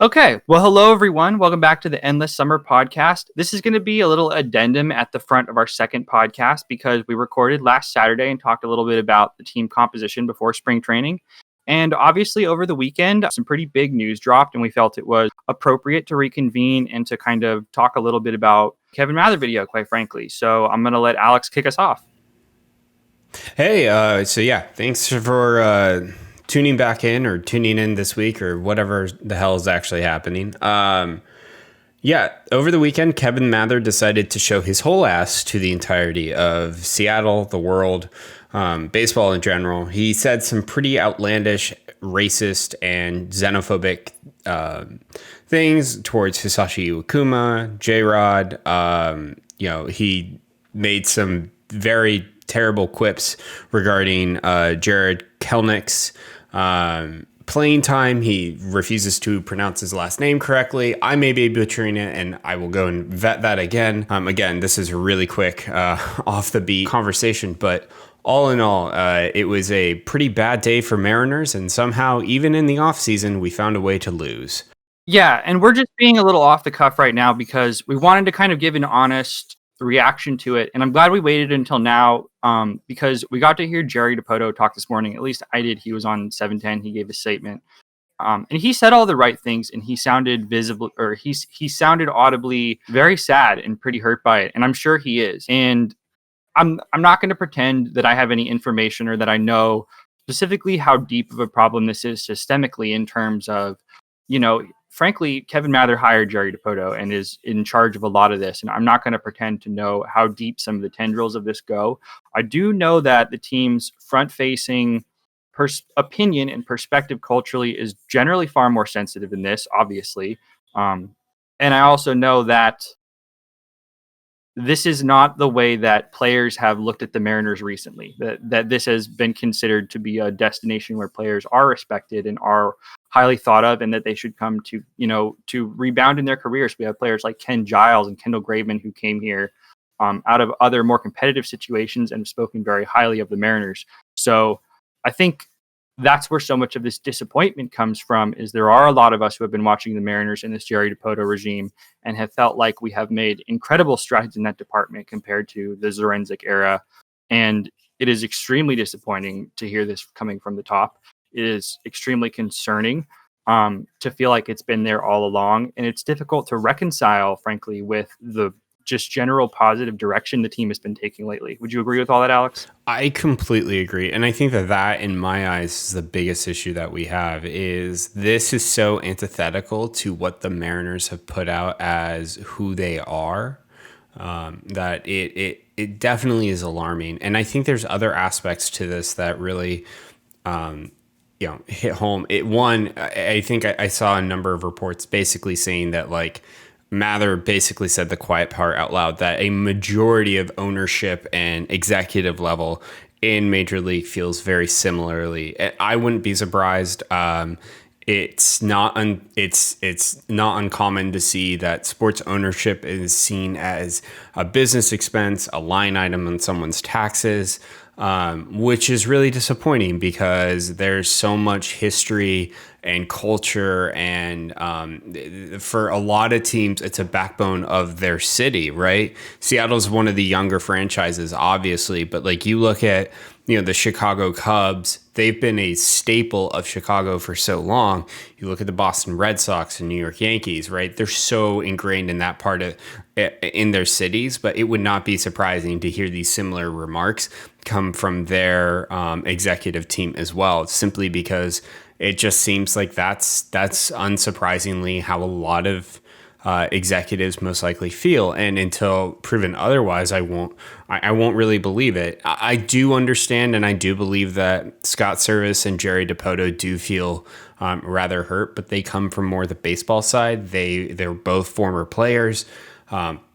Okay, well, hello everyone. Welcome back to the Endless Summer Podcast. This is going to be a little addendum at the front of our second podcast because we recorded last Saturday and talked a little bit about the team composition before spring training. And obviously, over the weekend, some pretty big news dropped, and we felt it was appropriate to reconvene and to kind of talk a little bit about Kevin Mather video, quite frankly. So I'm going to let Alex kick us off. Hey, thanks for tuning back in or tuning in this week or whatever the hell is actually happening. Over the weekend, Kevin Mather decided to show his whole ass to the entirety of Seattle, the world, baseball in general. He said some pretty outlandish, racist, and xenophobic things towards Hisashi Iwakuma, J-Rod. He made some very terrible quips regarding Jared Kelnick's playing time. He refuses to pronounce his last name correctly. I may be butchering it, and I will go and vet that again. Again, this is a really quick off the beat conversation, but all in all, it was a pretty bad day for Mariners, and somehow, even in the offseason, we found a way to lose. Yeah, and we're just being a little off the cuff right now because we wanted to kind of give an honest reaction to it, and I'm glad we waited until now because we got to hear Jerry Dipoto talk this morning. At least I did. He was on 710. He gave a statement, and he said all the right things, and he sounded he sounded audibly very sad and pretty hurt by it, and I'm sure he is. And I'm not going to pretend that I have any information or that I know specifically how deep of a problem this is systemically in terms of, frankly, Kevin Mather hired Jerry Dipoto and is in charge of a lot of this. And I'm not going to pretend to know how deep some of the tendrils of this go. I do know that the team's front-facing opinion and perspective culturally is generally far more sensitive than this, obviously. And I also know that this is not the way that players have looked at the Mariners recently, that this has been considered to be a destination where players are respected and are highly thought of, and that they should come to, to rebound in their careers. We have players like Ken Giles and Kendall Graveman who came here out of other more competitive situations and have spoken very highly of the Mariners. So I think that's where so much of this disappointment comes from, is there are a lot of us who have been watching the Mariners in this Jerry Dipoto regime and have felt like we have made incredible strides in that department compared to the Zarenzek era. And it is extremely disappointing to hear this coming from the top. It is extremely concerning to feel like it's been there all along. And it's difficult to reconcile, frankly, with the just general positive direction the team has been taking lately. Would you agree with all that, Alex? I completely agree. And I think that in my eyes is the biggest issue that we have is this is so antithetical to what the Mariners have put out as who they are, that it definitely is alarming. And I think there's other aspects to this that really hit home. I think I saw a number of reports basically saying that, like, Mather basically said the quiet part out loud, that a majority of ownership and executive level in Major League feels very similarly. I wouldn't be surprised. It's not uncommon to see that sports ownership is seen as a business expense, a line item on someone's taxes, which is really disappointing because there's so much history and culture, and for a lot of teams, it's a backbone of their city, right? Seattle's one of the younger franchises, obviously, but like you look at, the Chicago Cubs, they've been a staple of Chicago for so long. You look at the Boston Red Sox and New York Yankees, right? They're so ingrained in that part of in their cities, but it would not be surprising to hear these similar remarks come from their executive team as well, simply because it just seems like that's unsurprisingly how a lot of executives most likely feel. And until proven otherwise, I won't really believe it. I do understand, and I do believe that Scott Service and Jerry Dipoto do feel rather hurt, but they come from more the baseball side. They're both former players.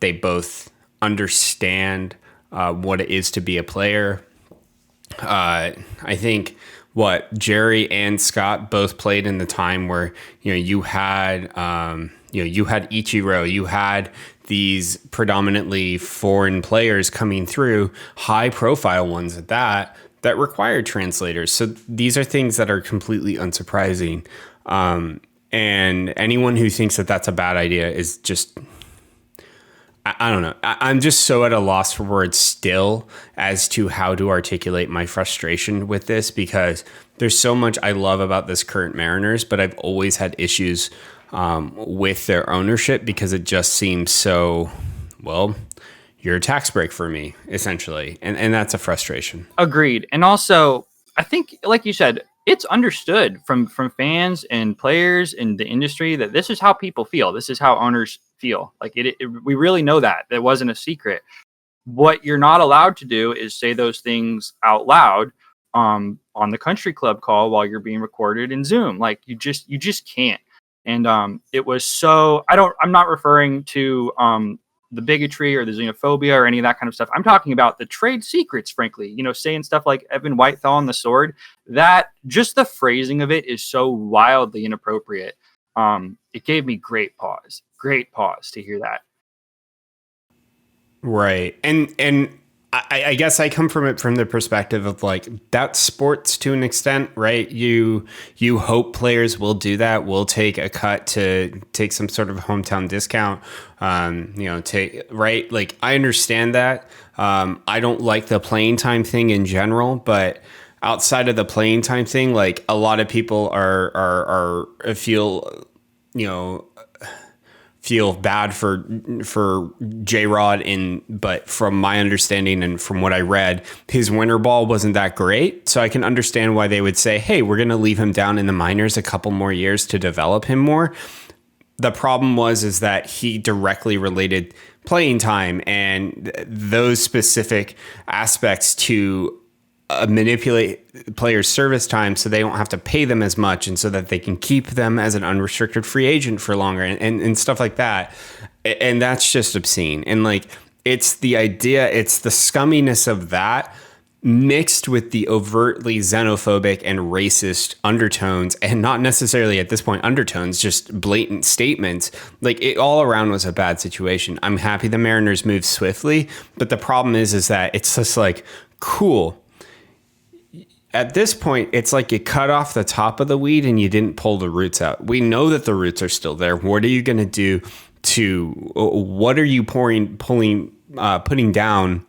They both understand what it is to be a player. I think what Jerry and Scott both played in the time where you had Ichiro, you had these predominantly foreign players coming through, high profile ones at that required translators. So these are things that are completely unsurprising. And anyone who thinks that that's a bad idea is just, I don't know. I'm just so at a loss for words still as to how to articulate my frustration with this, because there's so much I love about this current Mariners, but I've always had issues with their ownership, because it just seems so, well, you're a tax break for me, essentially. And that's a frustration. Agreed. And also, I think, like you said, it's understood from fans and players in the industry that this is how people feel. This is how owners feel. Like we really know that. That wasn't a secret. What you're not allowed to do is say those things out loud on the country club call while you're being recorded in Zoom. Like you just can't. And it was so, I'm not referring to the bigotry or the xenophobia or any of that kind of stuff. I'm talking about the trade secrets, frankly, saying stuff like Evan White fell on the sword. That just the phrasing of it is so wildly inappropriate. It gave me great pause to hear that. Right. And I guess I come from it from the perspective of like, that's sports to an extent, right? You hope players will do that, will take a cut to take some sort of hometown discount, right? Like, I understand that. I don't like the playing time thing in general, but outside of the playing time thing, like a lot of people are feel bad for J-Rod but from my understanding and from what I read, his winter ball wasn't that great. So I can understand why they would say, hey, we're going to leave him down in the minors a couple more years to develop him more. The problem is that he directly related playing time and those specific aspects to manipulate players' service time so they don't have to pay them as much, and so that they can keep them as an unrestricted free agent for longer and stuff like that. And that's just obscene. And like, it's the scumminess of that mixed with the overtly xenophobic and racist undertones, and not necessarily at this point undertones, just blatant statements. Like, it all around was a bad situation. I'm happy the Mariners moved swiftly, but the problem is that it's just like, cool. At this point, it's like you cut off the top of the weed and you didn't pull the roots out. We know that the roots are still there. What are you going to do what are you putting down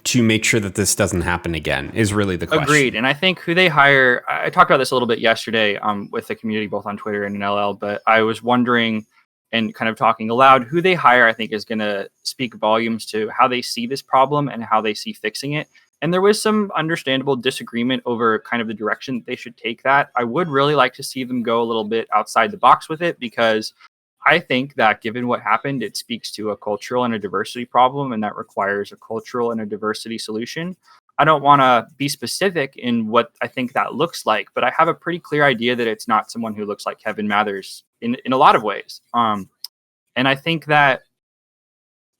to make sure that this doesn't happen again is really the question. Agreed. And I think who they hire, I talked about this a little bit yesterday with the community, both on Twitter and in LL, but I was wondering and kind of talking aloud, who they hire, I think is going to speak volumes to how they see this problem and how they see fixing it. And there was some understandable disagreement over kind of the direction they should take that. I would really like to see them go a little bit outside the box with it, because I think that given what happened, it speaks to a cultural and a diversity problem, and that requires a cultural and a diversity solution. I don't want to be specific in what I think that looks like, but I have a pretty clear idea that it's not someone who looks like Kevin Mathers in a lot of ways. And I think that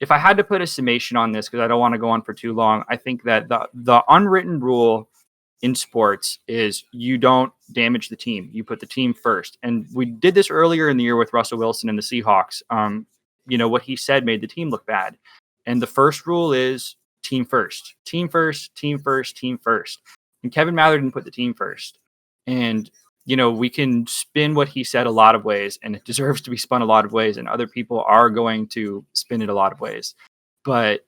if I had to put a summation on this, because I don't want to go on for too long, I think that the unwritten rule in sports is you don't damage the team. You put the team first. And we did this earlier in the year with Russell Wilson and the Seahawks. What he said made the team look bad. And the first rule is team first. Team first, team first, team first. And Kevin Mather didn't put the team first. And we can spin what he said a lot of ways, and it deserves to be spun a lot of ways, and other people are going to spin it a lot of ways. But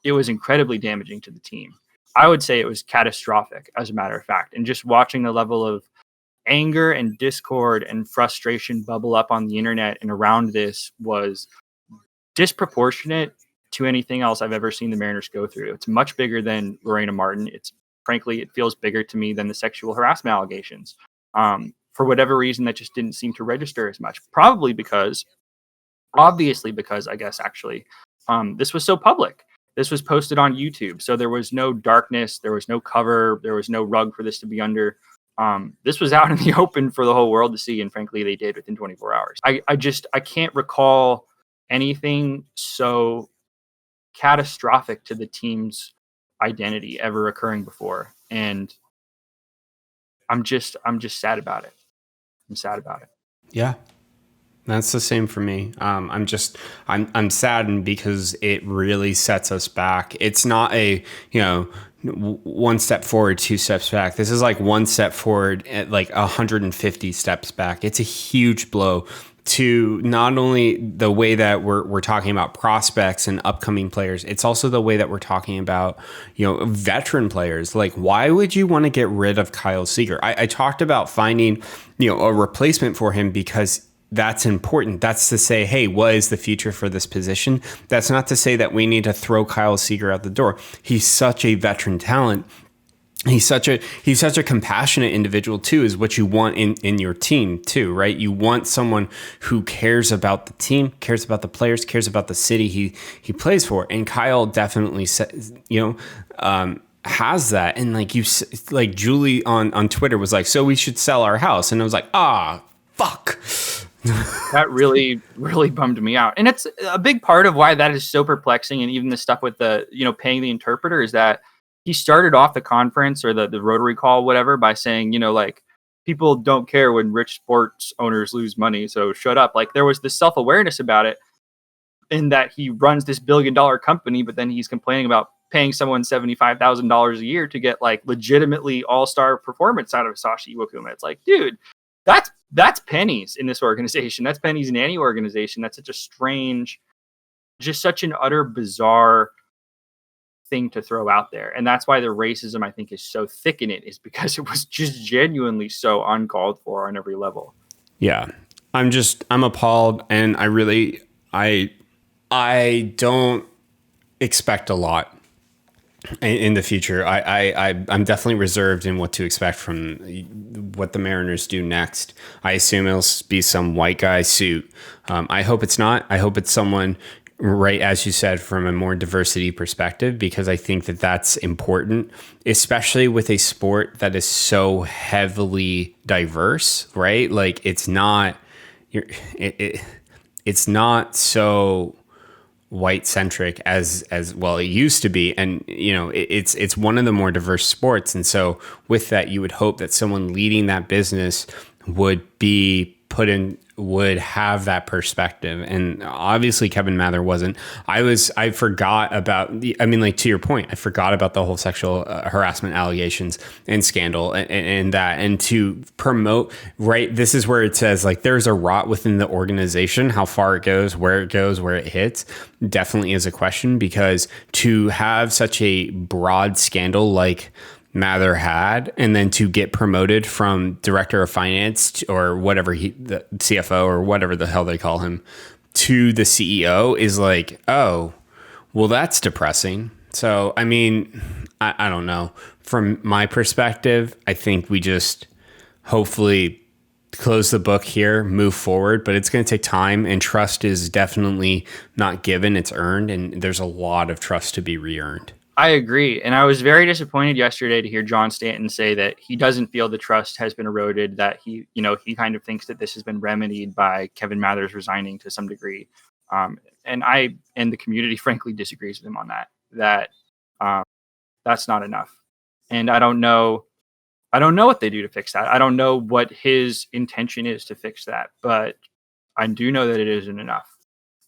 it was incredibly damaging to the team. I would say it was catastrophic, as a matter of fact. And just watching the level of anger and discord and frustration bubble up on the internet and around this was disproportionate to anything else I've ever seen the Mariners go through. It's much bigger than Lorena Martin. Frankly, it feels bigger to me than the sexual harassment allegations. For whatever reason, that just didn't seem to register as much. Obviously because I guess actually, this was so public. This was posted on YouTube, so there was no darkness, there was no cover, there was no rug for this to be under. This was out in the open for the whole world to see, and frankly, they did within 24 hours. I can't recall anything so catastrophic to the team's identity ever occurring before, and I'm just sad about it. I'm sad about it. Yeah, that's the same for me. I'm saddened because it really sets us back. It's not a, one step forward, two steps back. This is like one step forward at like 150 steps back. It's a huge blow to not only the way that we're talking about prospects and upcoming players, it's also the way that we're talking about, veteran players. Like, why would you want to get rid of Kyle Seager? I talked about finding, a replacement for him because that's important. That's to say, hey, what is the future for this position? That's not to say that we need to throw Kyle Seager out the door. He's such a veteran talent. He's such a compassionate individual too, is what you want in your team too, right? You want someone who cares about the team, cares about the players, cares about the city he plays for. And Kyle definitely says, has that. And like Julie on Twitter was like, so we should sell our house. And I was like, fuck. That really, really bummed me out. And it's a big part of why that is so perplexing. And even the stuff with the, paying the interpreter is that he started off the conference or the Rotary call, whatever, by saying, people don't care when rich sports owners lose money. So shut up. Like, there was this self-awareness about it in that he runs this billion-dollar company, but then he's complaining about paying someone $75,000 a year to get like legitimately all-star performance out of Sashi Iwakuma. It's like, dude, that's pennies in this organization. That's pennies in any organization. That's such a strange, just such an utter bizarre thing to throw out there. And that's why the racism, I think, is so thick in it, is because it was just genuinely so uncalled for on every level. Yeah. I'm appalled, and I don't expect a lot in the future. I'm definitely reserved in what to expect from what the Mariners do next. I assume it'll be some white guy suit. I hope it's not. I hope it's someone, right, as you said, from a more diversity perspective, because I think that that's important, especially with a sport that is so heavily diverse, right? Like, it's not so white centric as well it used to be, and it's one of the more diverse sports. And so with that, you would hope that someone leading that business would have that perspective. And obviously Kevin Mather wasn't. I forgot about to your point, I forgot about the whole sexual harassment allegations and scandal and that, and to promote, right, this is where it says like there's a rot within the organization. How far it goes, where it hits, definitely is a question, because to have such a broad scandal like Mather had, and then to get promoted from director of finance or whatever, the CFO or whatever the hell they call him, to the CEO is like, oh, well, that's depressing. So, I mean, I don't know. From my perspective, I think we just hopefully close the book here, move forward, but it's going to take time, and trust is definitely not given, it's earned, and there's a lot of trust to be re-earned. I agree. And I was very disappointed yesterday to hear John Stanton say that he doesn't feel the trust has been eroded, that he kind of thinks that this has been remedied by Kevin Mathers resigning to some degree. And the community frankly disagrees with him on that that's not enough. And I don't know what they do to fix that. I don't know what his intention is to fix that, but I do know that it isn't enough.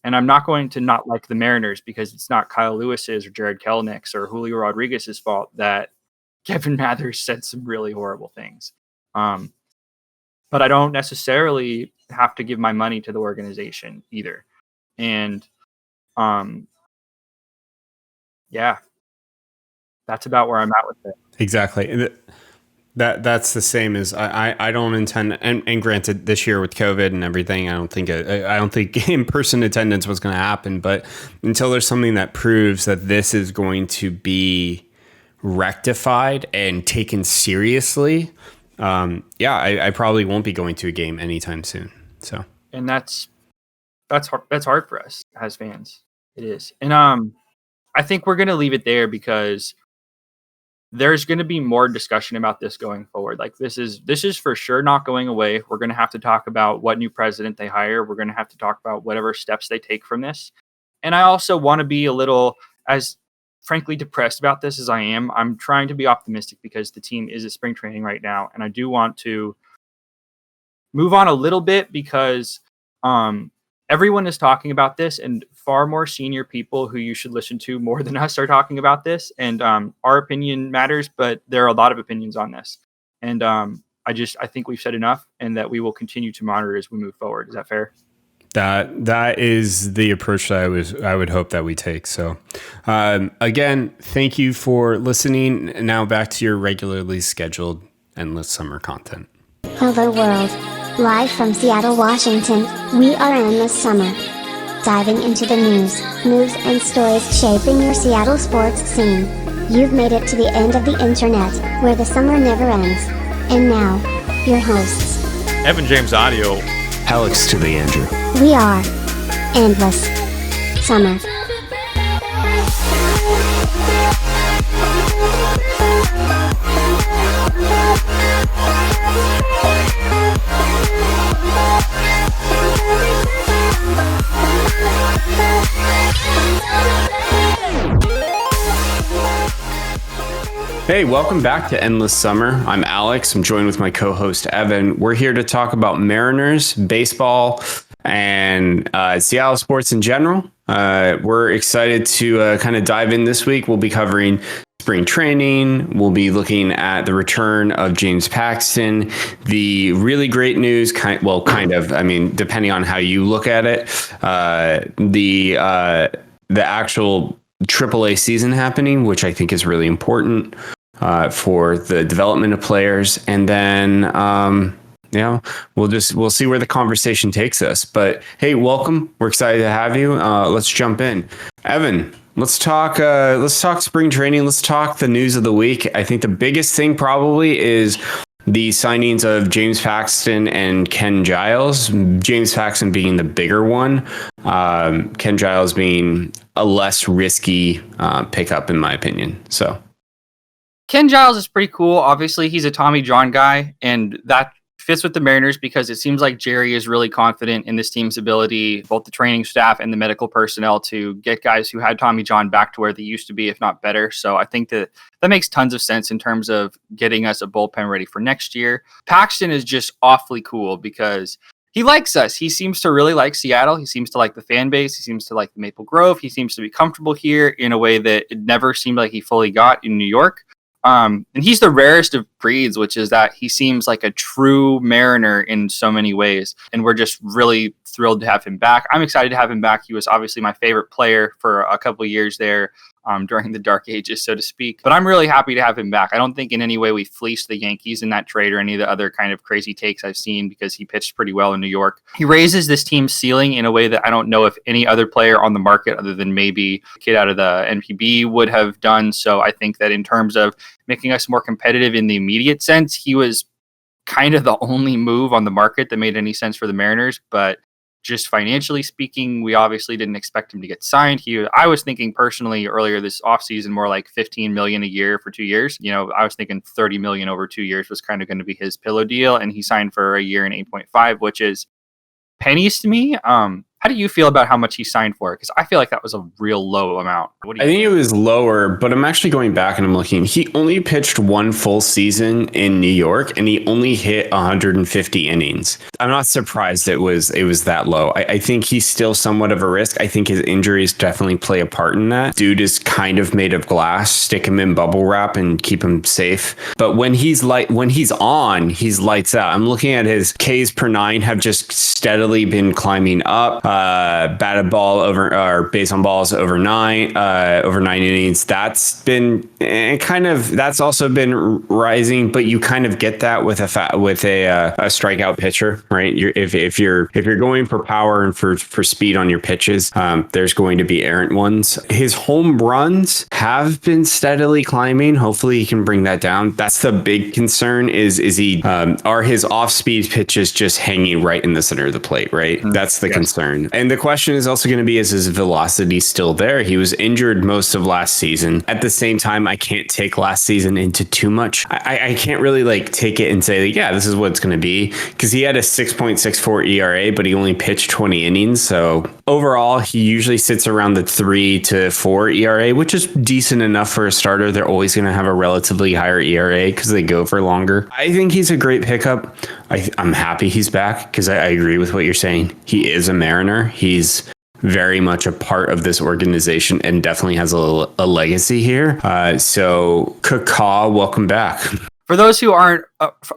And I'm not going to not like the Mariners because it's not Kyle Lewis's or Jared Kelenich's or Julio Rodriguez's fault that Kevin Mathers said some really horrible things. But I don't necessarily have to give my money to the organization either. And yeah, that's about where I'm at with it. Exactly. That's the same as I don't intend, and granted, this year with COVID and everything, I don't think in-person attendance was going to happen. But until there's something that proves that this is going to be rectified and taken seriously, I probably won't be going to a game anytime soon. So, and that's hard for us as fans. It is, and I think we're going to leave it there because there's going to be more discussion about this going forward. Like this is for sure not going away. We're going to have to talk about what new president they hire. We're going to have to talk about whatever steps they take from this. And I also want to be a little, as frankly depressed about this as I am. I'm trying to be optimistic because the team is at spring training right now. And I do want to move on a little bit because everyone is talking about this, and far more senior people who you should listen to more than us are talking about this. And our opinion matters, but there are a lot of opinions on this. And I think we've said enough, and that we will continue to monitor as we move forward. Is that fair? That is the approach that I would hope that we take. So, again, thank you for listening. Now back to your regularly scheduled Endless Summer content. Hello world. Live from Seattle, Washington, we are Endless Summer. Diving into the news, moves and stories shaping your Seattle sports scene. You've made it to the end of the internet, where the summer never ends. And now, your hosts. Evan James Audio. Alex to the Andrew. We are Endless Summer. Hey, welcome back to Endless Summer. I'm Alex. I'm joined with my co-host Evan. We're here to talk about Mariners, baseball, and Seattle sports in general. We're excited to kind of dive in this week. We'll be covering spring training. We'll be looking at the return of James Paxton. The really great news, depending on how you look at it, the actual AAA season happening, which I think is really important for the development of players. And then, we'll see where the conversation takes us. But hey, welcome. We're excited to have you. Let's jump in. Evan, let's talk spring training. Let's talk the news of the week. I think the biggest thing probably is the signings of James Paxton and Ken Giles. James Paxton being the bigger one, Ken Giles being a less risky pickup, in my opinion. So Ken Giles is pretty cool. Obviously, he's a Tommy John guy, and that fits with the Mariners because it seems like Jerry is really confident in this team's ability, both the training staff and the medical personnel, to get guys who had Tommy John back to where they used to be, if not better. So I think that makes tons of sense in terms of getting us a bullpen ready for next year. Paxton is just awfully cool because he likes us. He seems to really like Seattle. He seems to like the fan base. He seems to like the Maple Grove. He seems to be comfortable here in a way that it never seemed like he fully got in New York. And he's the rarest of breeds, which is that he seems like a true Mariner in so many ways. And we're just really thrilled to have him back. I'm excited to have him back. He was obviously my favorite player for a couple of years there during the dark ages, so to speak. But I'm really happy to have him back. I don't think in any way we fleeced the Yankees in that trade or any of the other kind of crazy takes I've seen because he pitched pretty well in New York. He raises this team's ceiling in a way that I don't know if any other player on the market other than maybe a kid out of the NPB would have done. So I think that in terms of making us more competitive in the immediate sense, he was kind of the only move on the market that made any sense for the Mariners. But just financially speaking, we obviously didn't expect him to get signed. I was thinking personally earlier this offseason more like $15 million a year for 2 years. I was thinking $30 million over 2 years was kind of going to be his pillow deal, and he signed for a year and 8.5, which is pennies to me. How do you feel about how much he signed for? Because I feel like that was a real low amount. I think it was lower, but I'm actually going back and I'm looking. He only pitched one full season in New York, and he only hit 150 innings. I'm not surprised it was that low. I think he's still somewhat of a risk. I think his injuries definitely play a part in that. Dude is kind of made of glass. Stick him in bubble wrap and keep him safe. But when he's on, he's lights out. I'm looking at his Ks per nine have just steadily been climbing up. Batted ball over, or base on balls over 9 innings. That's been that's also been rising, but you kind of get that with a strikeout pitcher, right? If you're going for power and for speed on your pitches, there's going to be errant ones. His home runs have been steadily climbing. Hopefully he can bring that down. That's the big concern is he are his off speed pitches just hanging right in the center of the plate, right? That's the concern. And the question is also going to be, is his velocity still there? He was injured most of last season. At the same time, I can't take last season into too much. I can't really take it and say, yeah, this is what it's going to be, because he had a 6.64 ERA, but he only pitched 20 innings. So Overall, he usually sits around the 3 to 4 ERA, which is decent enough for a starter. They're always going to have a relatively higher ERA because they go for longer. I think he's a great pickup. I'm happy he's back because I agree with what you're saying. He is a Mariner. He's very much a part of this organization and definitely has a legacy here. So Kaká, welcome back. For those who aren't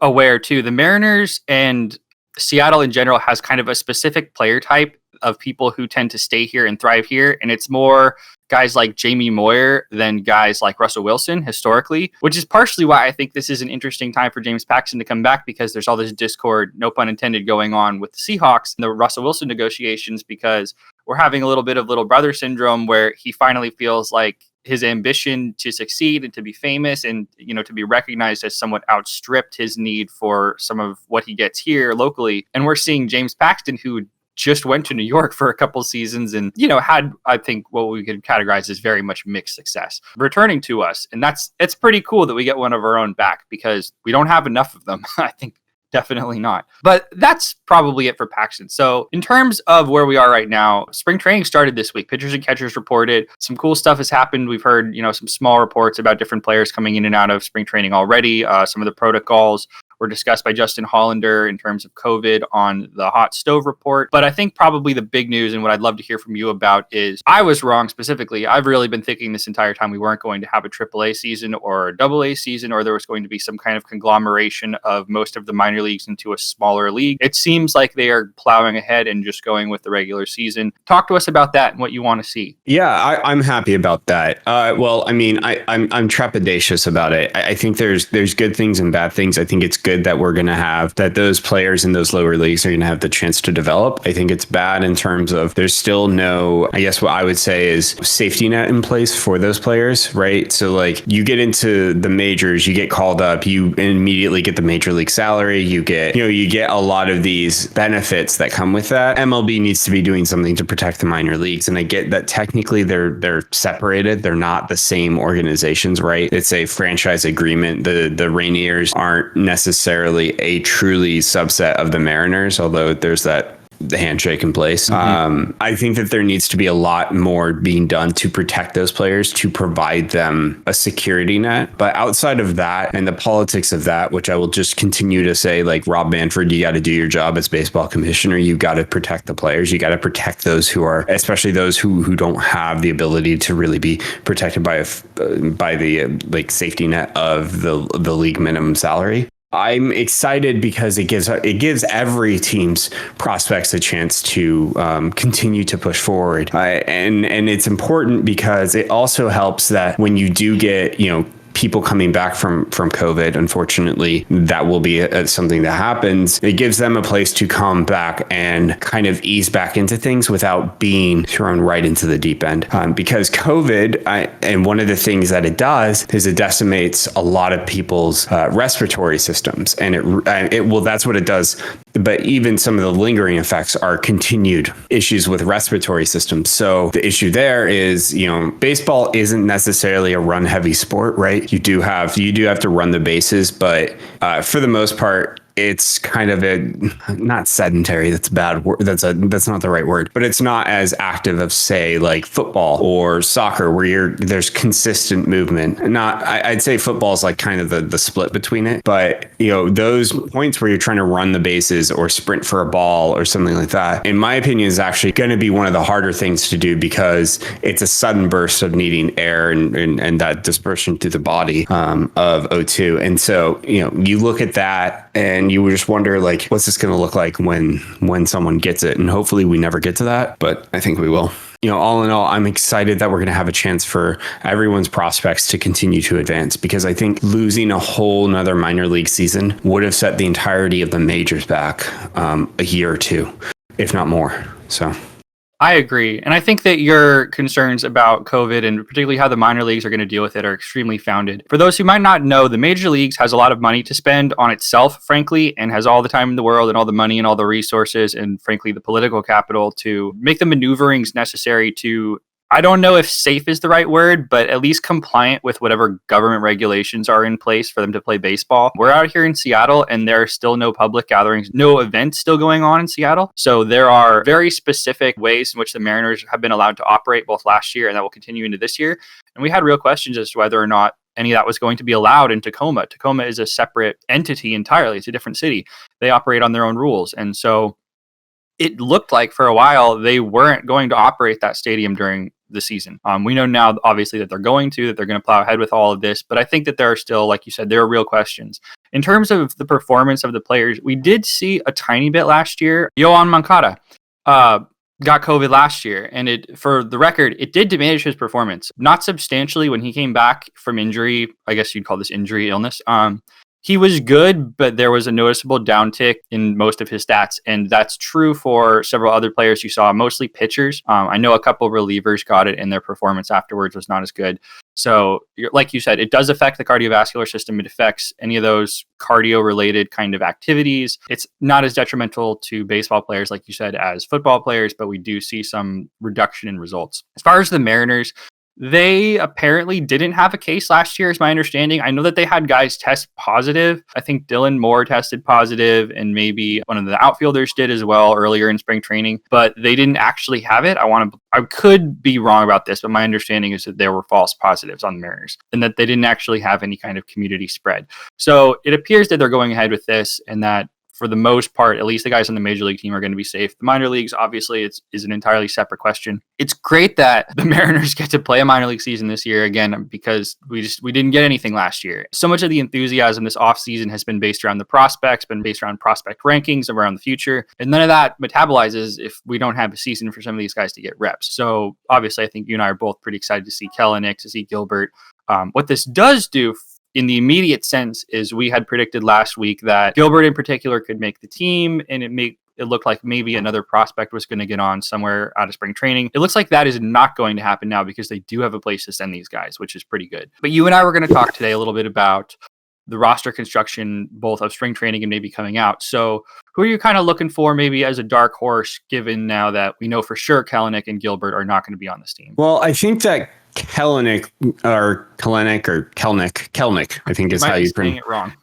aware too, the Mariners and Seattle in general has kind of a specific player type of people who tend to stay here and thrive here. And it's more guys like Jamie Moyer than guys like Russell Wilson historically, which is partially why I think this is an interesting time for James Paxton to come back, because there's all this discord, no pun intended, going on with the Seahawks and the Russell Wilson negotiations, because we're having a little bit of little brother syndrome where he finally feels like his ambition to succeed and to be famous and, you know, to be recognized as somewhat outstripped his need for some of what he gets here locally. And we're seeing James Paxton, who just went to New York for a couple seasons and, you know, had, I think, what we could categorize as very much mixed success, returning to us. And it's pretty cool that we get one of our own back, because we don't have enough of them. I think definitely not. But that's probably it for Paxton. So in terms of where we are right now, spring training started this week. Pitchers and catchers reported. Some cool stuff has happened. We've heard, you know, some small reports about different players coming in and out of spring training already. Some of the protocols were discussed by Justin Hollander in terms of COVID on the Hot Stove report. But I think probably the big news, and what I'd love to hear from you about, is I was wrong specifically. I've really been thinking this entire time we weren't going to have a AAA season or a AA season, or there was going to be some kind of conglomeration of most of the minor leagues into a smaller league. It seems like they are plowing ahead and just going with the regular season. Talk to us about that and what you want to see. Yeah, I'm happy about that. Well, I mean, I'm trepidatious about it. I think there's good things and bad things. I think it's good that we're going to have that those players in those lower leagues are going to have the chance to develop. I think it's bad in terms of there's still no, I guess what I would say is safety net in place for those players, right? So like you get into the majors, you get called up, you immediately get the major league salary, you get a lot of these benefits that come with that. MLB needs to be doing something to protect the minor leagues. And I get that technically they're separated. They're not the same organizations, right? It's a franchise agreement. The Rainiers aren't necessarily a truly subset of the Mariners, although there's the handshake in place. Mm-hmm. I think that there needs to be a lot more being done to protect those players, to provide them a security net. But outside of that and the politics of that, which I will just continue to say, like Rob Manfred, you got to do your job as baseball commissioner. You got to protect the players. You got to protect those who are, especially those who don't have the ability to really be protected by the like safety net of the league minimum salary. I'm excited because it gives every team's prospects a chance to continue to push forward, and it's important because it also helps that when you do get, you know, people coming back from COVID, unfortunately, that will be something that happens. It gives them a place to come back and kind of ease back into things without being thrown right into the deep end. Because COVID, and one of the things that it does is it decimates a lot of people's respiratory systems, and that's what it does. But even some of the lingering effects are continued issues with respiratory systems. So the issue there is, you know, baseball isn't necessarily a run heavy sport, right? You do have to run the bases, but for the most part, it's kind of not sedentary. That's a bad word. That's not the right word, but it's not as active of, say, like football or soccer, where there's consistent movement. I'd say football is like kind of the split between it, but you know, those points where you're trying to run the bases or sprint for a ball or something like that, in my opinion, is actually going to be one of the harder things to do, because it's a sudden burst of needing air and that dispersion through the body of O2. And so, you know, you look at that and you would just wonder, like, what's this going to look like when someone gets it? And hopefully we never get to that, but I think we will. You know, all in all, I'm excited that we're going to have a chance for everyone's prospects to continue to advance, because I think losing a whole nother minor league season would have set the entirety of the majors back a year or two, if not more. So I agree. And I think that your concerns about COVID and particularly how the minor leagues are going to deal with it are extremely founded. For those who might not know, the major leagues has a lot of money to spend on itself, frankly, and has all the time in the world and all the money and all the resources and, frankly, the political capital to make the maneuverings necessary to I don't know if safe is the right word, but at least compliant with whatever government regulations are in place for them to play baseball. We're out here in Seattle and there are still no public gatherings, no events still going on in Seattle. So there are very specific ways in which the Mariners have been allowed to operate both last year and that will continue into this year. And we had real questions as to whether or not any of that was going to be allowed in Tacoma. Tacoma is a separate entity entirely. It's a different city. They operate on their own rules. And so it looked like for a while they weren't going to operate that stadium during the season. We know now, obviously, that they're going to plow ahead with all of this, but I think that there are still, like you said, there are real questions. In terms of the performance of the players, we did see a tiny bit last year. Yoan Moncada got COVID last year, and for the record, it did diminish his performance. Not substantially when he came back from injury. I guess you'd call this injury illness. He was good, but there was a noticeable downtick in most of his stats. And that's true for several other players you saw, mostly pitchers. I know a couple of relievers got it and their performance afterwards was not as good. So like you said, it does affect the cardiovascular system. It affects any of those cardio related kind of activities. It's not as detrimental to baseball players, like you said, as football players, but we do see some reduction in results. As far as the Mariners, they apparently didn't have a case last year, is my understanding. I know that they had guys test positive. I think Dylan Moore tested positive, and maybe one of the outfielders did as well earlier in spring training, but they didn't actually have it. I could be wrong about this, but my understanding is that there were false positives on the Mariners and that they didn't actually have any kind of community spread. So it appears that they're going ahead with this and that for the most part, at least the guys on the major league team are going to be safe. The minor leagues, obviously, is an entirely separate question. It's great that the Mariners get to play a minor league season this year again, because we didn't get anything last year. So much of the enthusiasm this offseason has been based around the prospects, been based around prospect rankings around the future. And none of that metabolizes if we don't have a season for some of these guys to get reps. So obviously, I think you and I are both pretty excited to see Kelenic, to see Gilbert. What this does do in the immediate sense is we had predicted last week that Gilbert in particular could make the team, and it looked like maybe another prospect was going to get on somewhere out of spring training. It looks like that is not going to happen now because they do have a place to send these guys, which is pretty good. But you and I were going to talk today a little bit about the roster construction, both of spring training and maybe coming out. So who are you kind of looking for maybe as a dark horse, given now that we know for sure Kelenic and Gilbert are not going to be on this team? Well, I think that Kelenic, I think is how you pronounce it wrong.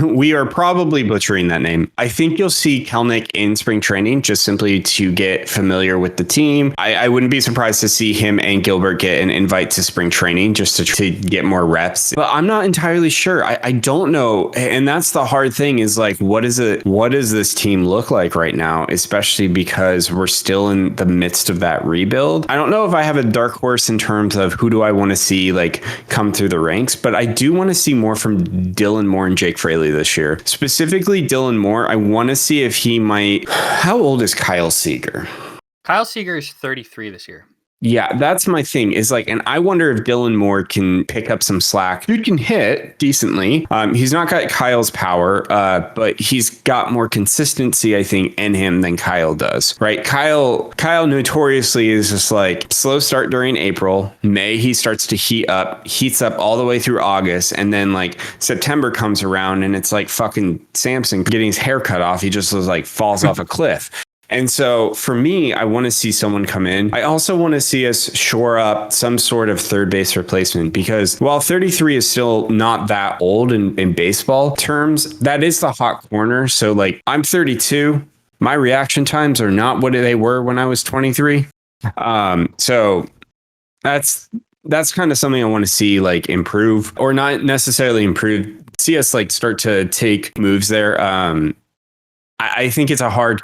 We are probably butchering that name. I think you'll see Kelenic in spring training just simply to get familiar with the team. I wouldn't be surprised to see him and Gilbert get an invite to spring training just to get more reps. But I'm not entirely sure. I don't know. And that's the hard thing is like, what does this team look like right now? Especially because we're still in the midst of that rebuild. I don't know if I have a dark horse in terms of who do I want to see like come through the ranks, but I do want to see more from Dylan Moore and Jake Fraley this year. Specifically Dylan Moore, I want to see if he might... How old is Kyle Seager? Kyle Seager is 33 this year. Yeah, that's my thing is like, and I wonder if Dylan Moore can pick up some slack. Dude can hit decently. He's not got Kyle's power, but he's got more consistency, I think, in him than Kyle does, right? Kyle notoriously is just like slow start during April. May, he starts to heats up all the way through August. And then like September comes around and it's like fucking Samson getting his hair cut off. He just was like falls off a cliff. And so for me, I want to see someone come in. I also want to see us shore up some sort of third base replacement because while 33 is still not that old in baseball terms, that is the hot corner. So like I'm 32. My reaction times are not what they were when I was 23. So that's kind of something I want to see like improve or not necessarily improve. See us like start to take moves there. I think it's a hard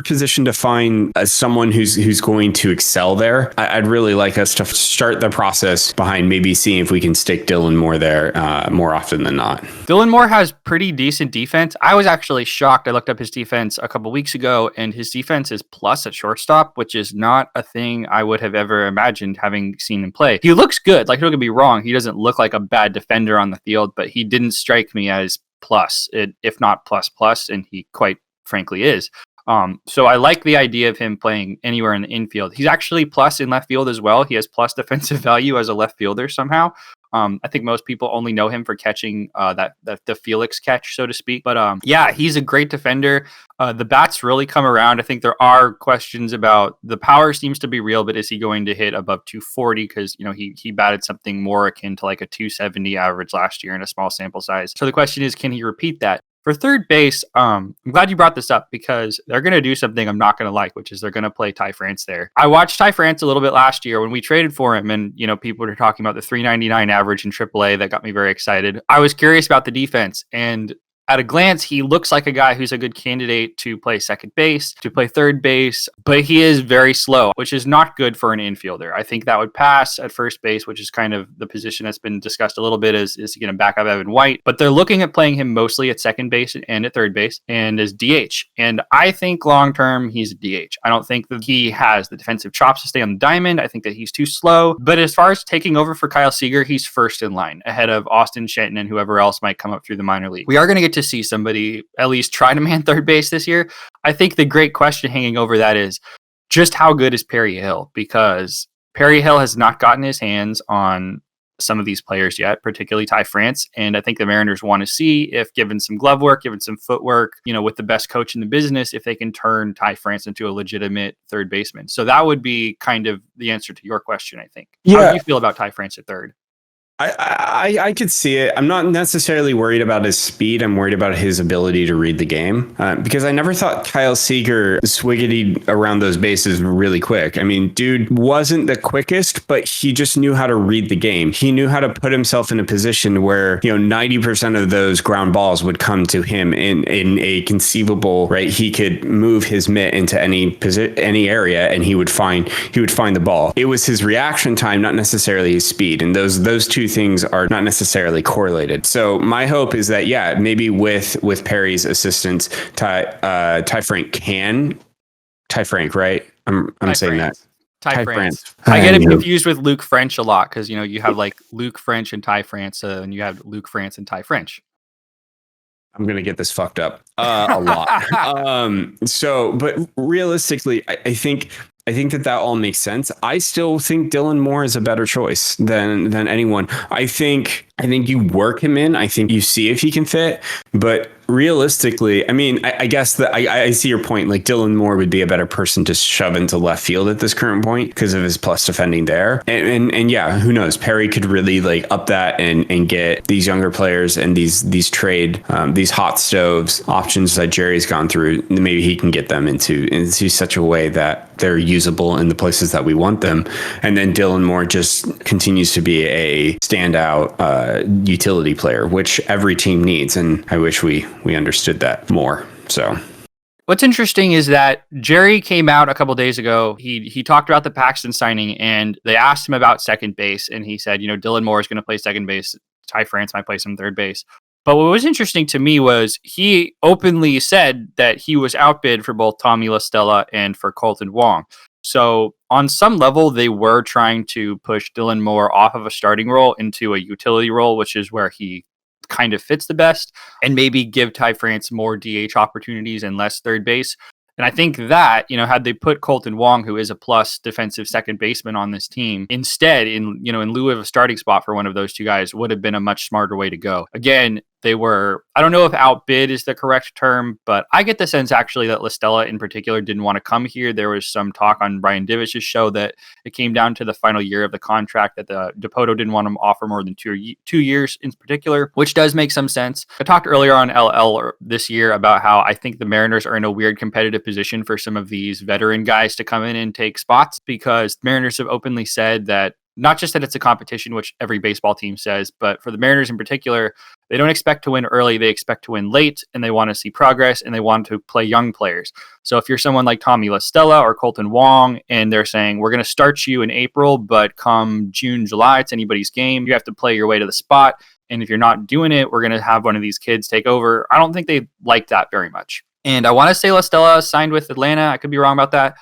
position to find as someone who's going to excel there. I'd really like us to start the process behind maybe seeing if we can stick Dylan Moore there more often than not. Dylan Moore has pretty decent defense. I was actually shocked. I looked up his defense a couple weeks ago, and his defense is plus at shortstop, which is not a thing I would have ever imagined having seen him play. He looks good. Like, don't get me wrong. He doesn't look like a bad defender on the field, but he didn't strike me as plus, if not plus, and he quite frankly is. So I like the idea of him playing anywhere in the infield. He's actually plus in left field as well. He has plus defensive value as a left fielder somehow. I think most people only know him for catching the Felix catch, so to speak. But yeah, he's a great defender. The bats really come around. I think there are questions about the power seems to be real, but is he going to hit above 240? Because he batted something more akin to like a 270 average last year in a small sample size. So the question is, can he repeat that? For third base, I'm glad you brought this up because they're going to do something I'm not going to like, which is they're going to play Ty France there. I watched Ty France a little bit last year when we traded for him, and people were talking about the 399 average in AAA. That got me very excited. I was curious about the defense, and at a glance, he looks like a guy who's a good candidate to play second base, to play third base, but he is very slow, which is not good for an infielder. I think that would pass at first base, which is kind of the position that's been discussed a little bit is he going to back up Evan White, but they're looking at playing him mostly at second base and at third base and as DH. And I think long-term, he's a DH. I don't think that he has the defensive chops to stay on the diamond. I think that he's too slow, but as far as taking over for Kyle Seager, he's first in line ahead of Austin Shenton and whoever else might come up through the minor league. We are going to get to see somebody at least try to man third base this year. I think the great question hanging over that is just how good is Perry Hill? Because Perry Hill has not gotten his hands on some of these players yet, particularly Ty France. And I think the Mariners want to see if given some glove work, given some footwork, with the best coach in the business, if they can turn Ty France into a legitimate third baseman. So that would be kind of the answer to your question, I think. Yeah. How do you feel about Ty France at third? I could see it. I'm not necessarily worried about his speed. I'm worried about his ability to read the game because I never thought Kyle Seager swiggity around those bases really quick. I mean, dude wasn't the quickest, but he just knew how to read the game. He knew how to put himself in a position where 90% of those ground balls would come to him in a conceivable right. He could move his mitt into any area and he would find the ball. It was his reaction time, not necessarily his speed, and those two things are not necessarily correlated. So my hope is that maybe with Perry's assistance, Ty Frank, right? I'm saying France. that. Ty France. I get it confused with Luke French a lot because you have like Luke French and Ty France, and you have Luke France and Ty French. I'm gonna get this fucked up a lot. But realistically, I think that all makes sense. I still think Dylan Moore is a better choice than anyone. I think you work him in. I think you see if he can fit. But realistically, I mean, I guess that I see your point. Like Dylan Moore would be a better person to shove into left field at this current point because of his plus defending there. And yeah, who knows? Perry could really like up that and get these younger players and these trade these hot stoves options that Jerry's gone through. Maybe he can get them into such a way that they're usable in the places that we want them. And then Dylan Moore just continues to be a standout utility player, which every team needs. And I wish we understood that more. So what's interesting is that Jerry came out a couple days ago. He talked about the Paxton signing and they asked him about second base. And he said, Dylan Moore is going to play second base. Ty France might play some third base. But what was interesting to me was he openly said that he was outbid for both Tommy La Stella and for Colton Wong. So on some level, they were trying to push Dylan Moore off of a starting role into a utility role, which is where he kind of fits the best, and maybe give Ty France more DH opportunities and less third base. And I think that, had they put Colton Wong, who is a plus defensive second baseman on this team, instead in lieu of a starting spot for one of those two guys, would have been a much smarter way to go. Again, they were, I don't know if outbid is the correct term, but I get the sense actually that La Stella in particular didn't want to come here. There was some talk on Brian Divish's show that it came down to the final year of the contract that the Dipoto didn't want him to offer more than 2 years in particular, which does make some sense. I talked earlier on LL this year about how I think the Mariners are in a weird competitive position for some of these veteran guys to come in and take spots, because the Mariners have openly said that not just that it's a competition, which every baseball team says, but for the Mariners in particular, they don't expect to win early. They expect to win late, and they want to see progress, and they want to play young players. So if you're someone like Tommy La Stella or Colton Wong, and they're saying, we're going to start you in April, but come June, July, it's anybody's game. You have to play your way to the spot. And if you're not doing it, we're going to have one of these kids take over. I don't think they like that very much. And I want to say La Stella signed with Atlanta. I could be wrong about that.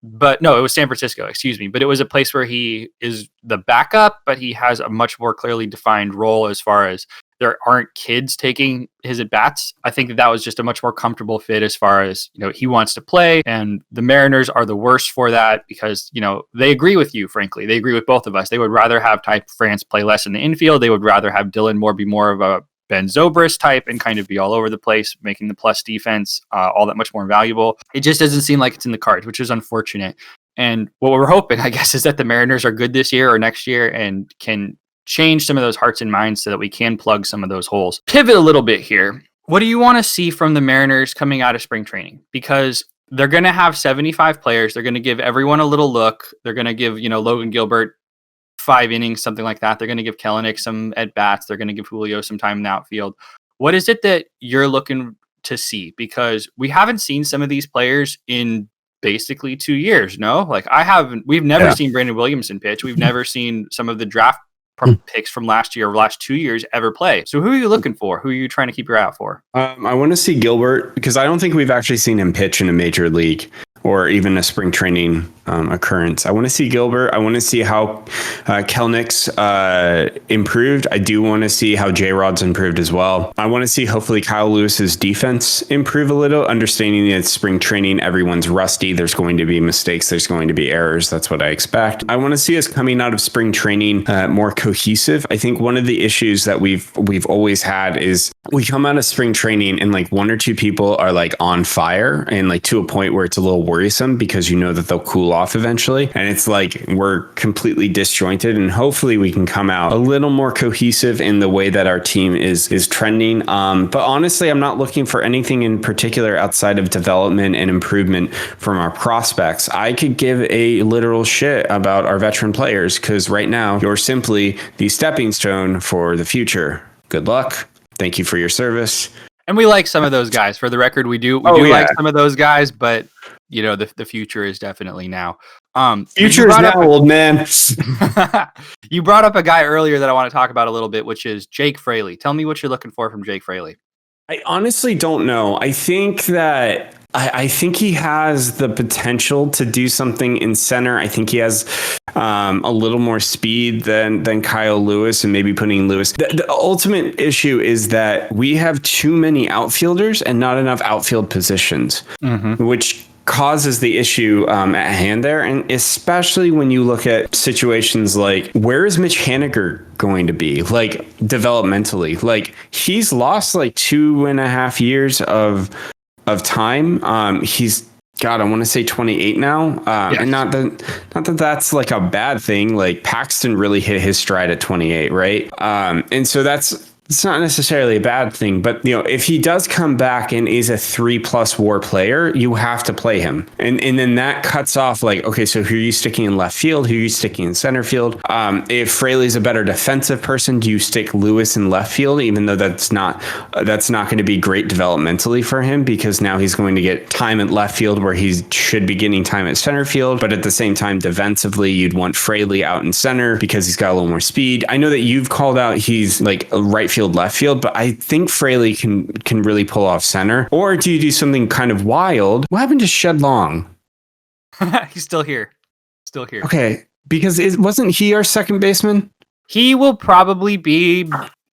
But no, it was San Francisco, excuse me. But it was a place where he is the backup, but he has a much more clearly defined role as far as there aren't kids taking his at bats. I think that was just a much more comfortable fit as far as, he wants to play, and the Mariners are the worst for that because, they agree with you, frankly. They agree with both of us. They would rather have Ty France play less in the infield. They would rather have Dylan Moore be more of a Ben Zobrist type and kind of be all over the place, making the plus defense all that much more valuable. It just doesn't seem like it's in the cards, which is unfortunate. And what we're hoping, I guess, is that the Mariners are good this year or next year and can change some of those hearts and minds so that we can plug some of those holes. Pivot a little bit here. What do you want to see from the Mariners coming out of spring training? Because they're going to have 75 players. They're going to give everyone a little look. They're going to give, Logan Gilbert 5 innings, something like that. They're going to give Kelenic some at bats. They're going to give Julio some time in the outfield. What is it that you're looking to see? Because we haven't seen some of these players in basically 2 years. No, we've never seen Brandon Williamson pitch. We've never seen some of the draft picks from last year or last 2 years ever play. So who are you looking for? Who are you trying to keep your eye out for? I want to see Gilbert because I don't think we've actually seen him pitch in a major league or even a spring training occurrence. I want to see Gilbert. I want to see how Kelenic improved. I do want to see how J-Rod's improved as well. I want to see hopefully Kyle Lewis's defense improve a little, understanding that it's spring training, everyone's rusty. There's going to be mistakes. There's going to be errors. That's what I expect. I want to see us coming out of spring training more cohesive. I think one of the issues that we've always had is we come out of spring training and like 1 or 2 people are like on fire and like to a point where it's a little worrisome because that they'll cool off eventually. And it's like we're completely disjointed, and hopefully we can come out a little more cohesive in the way that our team is trending. But honestly, I'm not looking for anything in particular outside of development and improvement from our prospects. I could give a literal shit about our veteran players because right now you're simply the stepping stone for the future. Good luck. Thank you for your service. And we like some of those guys. For the record, we do like some of those guys, but the future is definitely now. Future is now, old man. You brought up a guy earlier that I want to talk about a little bit, which is Jake Fraley. Tell me what you're looking for from Jake Fraley. I honestly don't know. I think that I think he has the potential to do something in center. I think he has a little more speed than Kyle Lewis, and maybe putting Lewis. The ultimate issue is that we have too many outfielders and not enough outfield positions, which causes the issue at hand there. And especially when you look at situations like, where is Mitch Haniger going to be, like developmentally? Like he's lost like 2.5 years of time. He's God, I want to say 28 now. Yes. And not that that's like a bad thing. Like Paxton really hit his stride at 28, right? And so it's not necessarily a bad thing, but if he does come back and is a 3+ WAR player, you have to play him. And then that cuts off like, okay, so who are you sticking in left field? Who are you sticking in center field? If Fraley's a better defensive person, do you stick Lewis in left field? Even though that's not going to be great developmentally for him, because now he's going to get time at left field where he should be getting time at center field. But at the same time, defensively, you'd want Fraley out in center because he's got a little more speed. I know that you've called out he's like a right field, left field, but I think Fraley can really pull off center. Or do you do something kind of wild? What happened to Shed Long? He's still here. Okay, because wasn't he our second baseman? He will probably be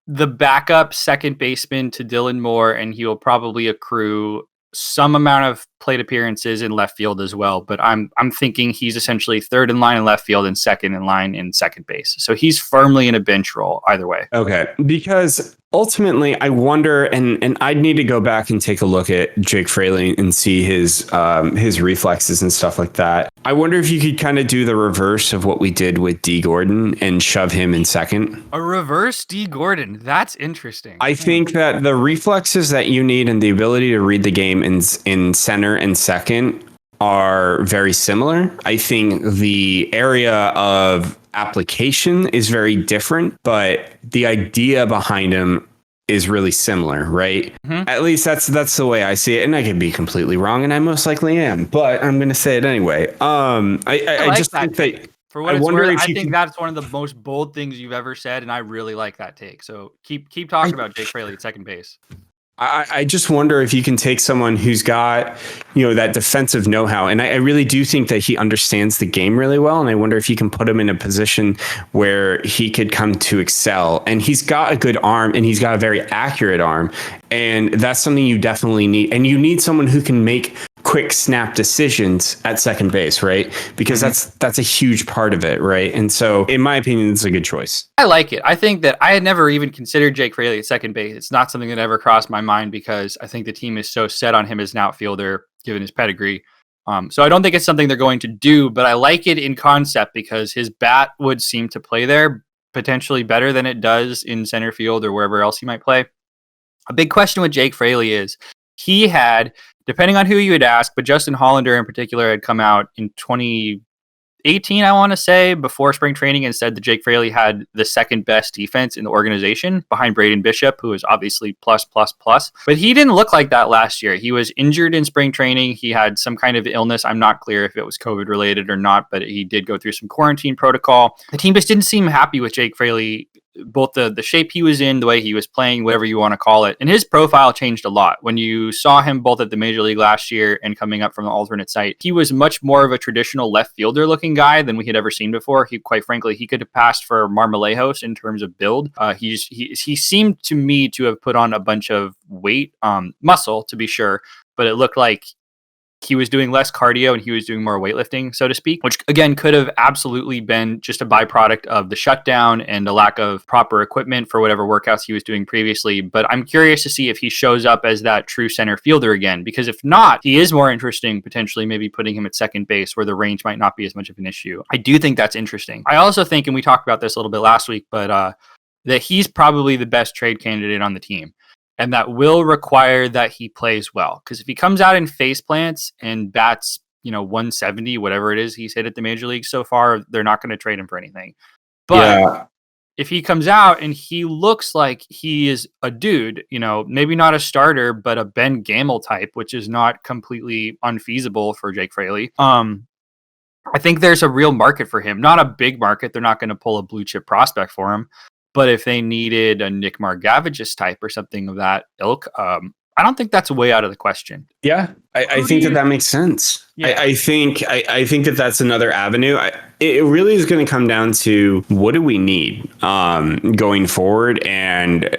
the backup second baseman to Dylan Moore, and he will probably accrue some amount of plate appearances in left field as well. But I'm thinking he's essentially third in line in left field and second in line in second base. So he's firmly in a bench role either way. Okay, because ultimately I wonder, and I'd need to go back and take a look at Jake Fraley and see his reflexes and stuff like that. I wonder if you could kind of do the reverse of what we did with D Gordon and shove him in second. A reverse D Gordon. That's interesting. I think that the reflexes that you need and the ability to read the game in center and second are very similar. I think the area of application is very different, but the idea behind him is really similar, right? Mm-hmm. At least that's the way I see it, and I could be completely wrong, and I most likely am, but I'm going to say it anyway. I just think that for what it's worth, I think that's one of the most bold things you've ever said, and I really like that take. So keep talking about Jake Fraley at second base. I just wonder if you can take someone who's got, that defensive know-how. And I really do think that he understands the game really well. And I wonder if you can put him in a position where he could come to excel. And he's got a good arm, and he's got a very accurate arm. And that's something you definitely need. And you need someone who can make quick snap decisions at second base, right? Because that's a huge part of it, right? And so, in my opinion, it's a good choice. I like it. I think that I had never even considered Jake Fraley at second base. It's not something that ever crossed my mind because I think the team is so set on him as an outfielder, given his pedigree. So I don't think it's something they're going to do, but I like it in concept because his bat would seem to play there potentially better than it does in center field or wherever else he might play. A big question with Jake Fraley is he had, depending on who you would ask, but Justin Hollander in particular had come out in 2018, I want to say, before spring training and said that Jake Fraley had the second best defense in the organization behind Braden Bishop, who is obviously plus. But he didn't look like that last year. He was injured in spring training. He had some kind of illness. I'm not clear if it was COVID related or not, but he did go through some quarantine protocol. The team just didn't seem happy with Jake Fraley, both the shape he was in, the way he was playing, whatever you want to call it. And his profile changed a lot. When you saw him both at the major league last year and coming up from the alternate site, he was much more of a traditional left fielder looking guy than we had ever seen before. He, quite frankly, he could have passed for Marmolejos in terms of build. He seemed to me to have put on a bunch of weight, muscle to be sure, but it looked like he was doing less cardio and he was doing more weightlifting, so to speak, which again could have absolutely been just a byproduct of the shutdown and a lack of proper equipment for whatever workouts he was doing previously. But I'm curious to see if he shows up as that true center fielder again, because if not, he is more interesting, potentially maybe putting him at second base where the range might not be as much of an issue. I do think that's interesting. I also think, and we talked about this a little bit last week, but that he's probably the best trade candidate on the team. And that will require that he plays well. Because if he comes out in face plants and bats, 170, whatever it is he's hit at the major league so far, they're not going to trade him for anything. But if he comes out and he looks like he is a dude, maybe not a starter, but a Ben Gamel type, which is not completely unfeasible for Jake Fraley. I think there's a real market for him. Not a big market. They're not going to pull a blue chip prospect for him. But if they needed a Nick Margevicius type or something of that ilk, I don't think that's way out of the question. Yeah, I think that makes sense. Yeah. I think that that's another avenue. It really is going to come down to what do we need going forward. And,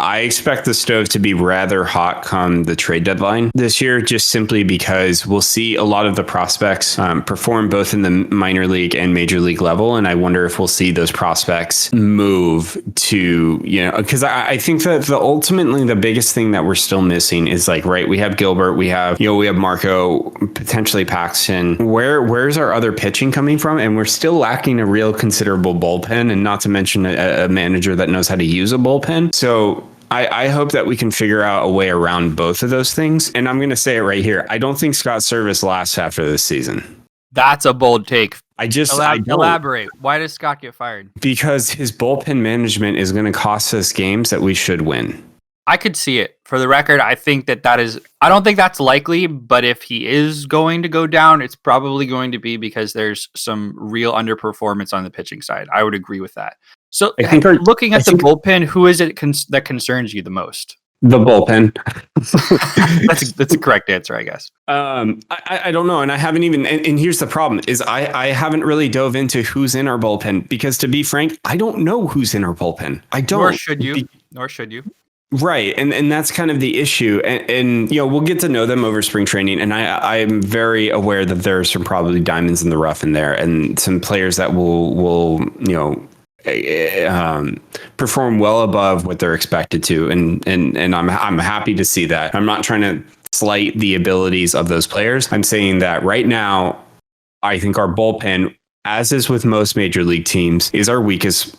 I expect the stove to be rather hot come the trade deadline this year, just simply because we'll see a lot of the prospects perform both in the minor league and major league level. And I wonder if we'll see those prospects move to, because I think that ultimately the biggest thing that we're still missing is we have Gilbert, we have Marco, potentially Paxton. Where's our other pitching coming from? And we're still lacking a real considerable bullpen, and not to mention a manager that knows how to use a bullpen. So I hope that we can figure out a way around both of those things. And I'm going to say it right here. I don't think Scott Service lasts after this season. That's a bold take. Elaborate. Why does Scott get fired? Because his bullpen management is going to cost us games that we should win. I could see it. For the record, I think that is... I don't think that's likely, but if he is going to go down, it's probably going to be because there's some real underperformance on the pitching side. I would agree with that. So looking at the bullpen, who is it that concerns you the most? The bullpen. That's a correct answer, I guess. I don't know. And I haven't even, and here's the problem is I haven't really dove into who's in our bullpen because, to be frank, I don't know who's in our bullpen. I don't. Nor should you. Right. And that's kind of the issue. And we'll get to know them over spring training. And I'm very aware that there are some probably diamonds in the rough in there and some players that will perform well above what they're expected to. And I'm happy to see that. I'm not trying to slight the abilities of those players. I'm saying that right now, I think our bullpen, as is with most major league teams, is our weakest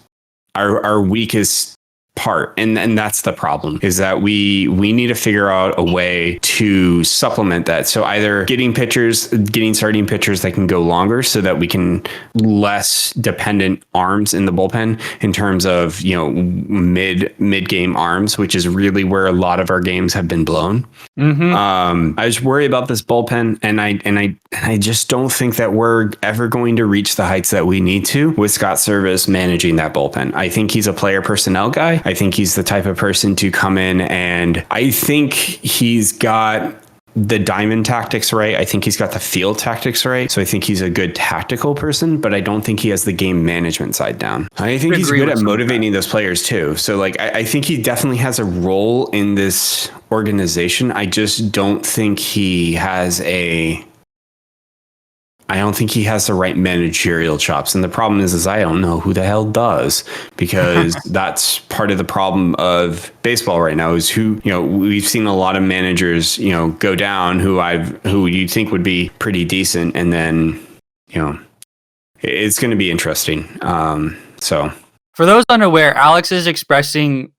part. And that's the problem, is that we need to figure out a way to supplement that. So either getting starting pitchers that can go longer so that we can less dependent arms in the bullpen in terms of, mid game arms, which is really where a lot of our games have been blown. Mm-hmm. I just worry about this bullpen, and I just don't think that we're ever going to reach the heights that we need to with Scott Service managing that bullpen. I think he's a player personnel guy. I think he's the type of person to come in, and I think he's got the diamond tactics right. I think he's got the field tactics right. So I think he's a good tactical person, but I don't think he has the game management side down. I think he's good at motivating those players too. So like, I think he definitely has a role in this organization. I just don't think he has I don't think he has the right managerial chops. And the problem is I don't know who the hell does, because that's part of the problem of baseball right now is we've seen a lot of managers, go down who you think would be pretty decent. And then, it's going to be interesting. For those unaware, Alex is expressing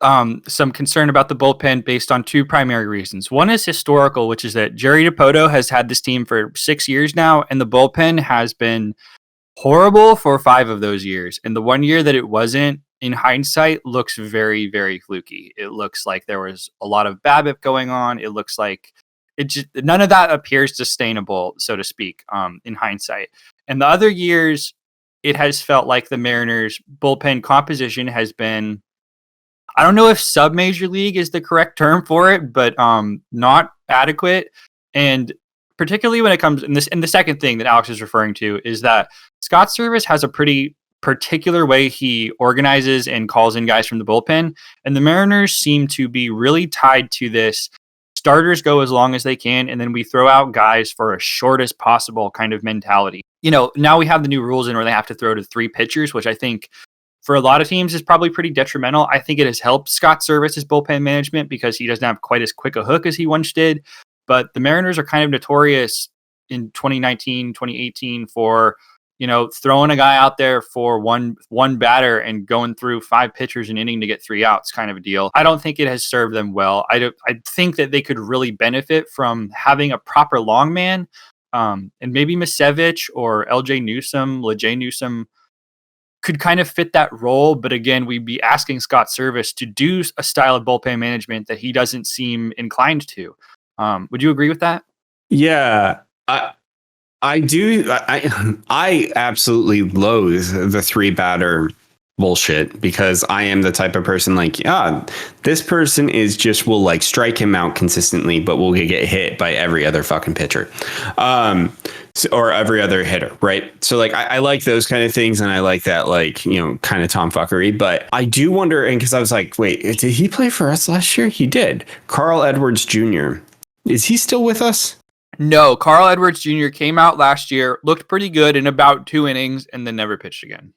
some concern about the bullpen based on two primary reasons. One is historical, which is that Jerry Dipoto has had this team for 6 years now, and the bullpen has been horrible for 5 of those years. And the 1 year that it wasn't, in hindsight, looks very, very fluky. It looks like there was a lot of BABIP going on. It looks like none of that appears sustainable, so to speak, in hindsight. And the other years, it has felt like the Mariners' bullpen composition has been, I don't know if sub-major league is the correct term for it, but not adequate. And particularly when it comes, and the second thing that Alex is referring to is that Scott Servais has a pretty particular way he organizes and calls in guys from the bullpen. And the Mariners seem to be really tied to this. Starters go as long as they can, and then we throw out guys for as short as possible kind of mentality. Now we have the new rules in where they have to throw to 3 pitchers, which I think for a lot of teams is probably pretty detrimental. I think it has helped Scott Servais' bullpen management because he doesn't have quite as quick a hook as he once did. But the Mariners are kind of notorious in 2019, 2018 for, throwing a guy out there for one batter and going through 5 pitchers an inning to get 3 outs kind of a deal. I don't think it has served them well. I think that they could really benefit from having a proper long man. And maybe Misevich or LJ Newsome could kind of fit that role. But again, we'd be asking Scott Servais to do a style of bullpen management that he doesn't seem inclined to. Would you agree with that? Yeah, I do. I absolutely loathe the 3 batter bullshit, because I am the type of person this person will like strike him out consistently, but will get hit by every other fucking pitcher, or every other hitter, right? So I like those kind of things, and I like that kind of tomfuckery. But I do wonder, and because I was like, wait, did he play for us last year? He did. Carl Edwards Jr. Is he still with us? No, Carl Edwards Jr. came out last year, looked pretty good in about 2 innings, and then never pitched again.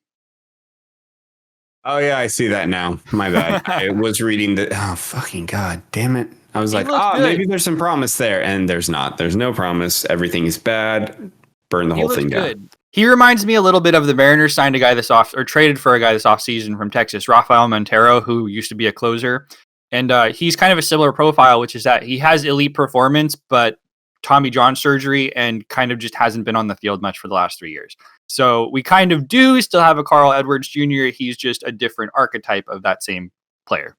Oh, yeah, I see that now. My bad. I was reading fucking God damn it. I was like, maybe there's some promise there. And there's not. There's no promise. Everything is bad. Burn the whole thing down. He reminds me a little bit of the Mariners signed a guy traded for a guy this offseason from Texas, Rafael Montero, who used to be a closer. And he's kind of a similar profile, which is that he has elite performance, but Tommy John surgery and kind of just hasn't been on the field much for the last 3 years. So we kind of do still have a Carl Edwards Jr. He's just a different archetype of that same player.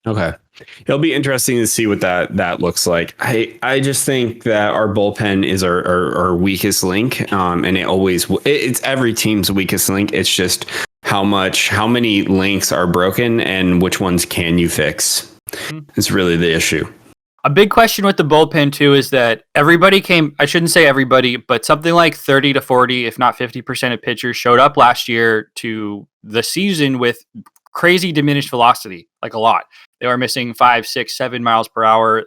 Okay. It'll be interesting to see what that looks like. I just think that our bullpen is our weakest link. And it's every team's weakest link. It's just how many links are broken and which ones can you fix is really the issue. A big question with the bullpen, too, is that I shouldn't say everybody, but something like 30 to 40, if not 50% of pitchers showed up last year to the season with crazy diminished velocity, like a lot. They were missing 5, 6, 7 miles per hour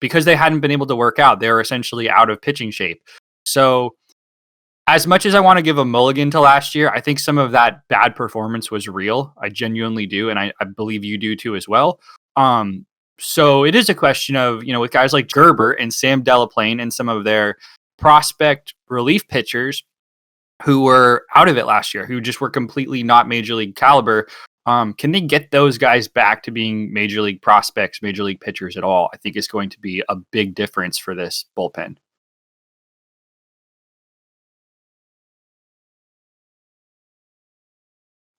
because they hadn't been able to work out. They were essentially out of pitching shape. So as much as I want to give a mulligan to last year, I think some of that bad performance was real. I genuinely do, and I believe you do, too, as well. So it is a question of, with guys like Gerber and Sam Delaplane and some of their prospect relief pitchers who were out of it last year, who just were completely not major league caliber. Can they get those guys back to being major league prospects, major league pitchers at all? I think is going to be a big difference for this bullpen.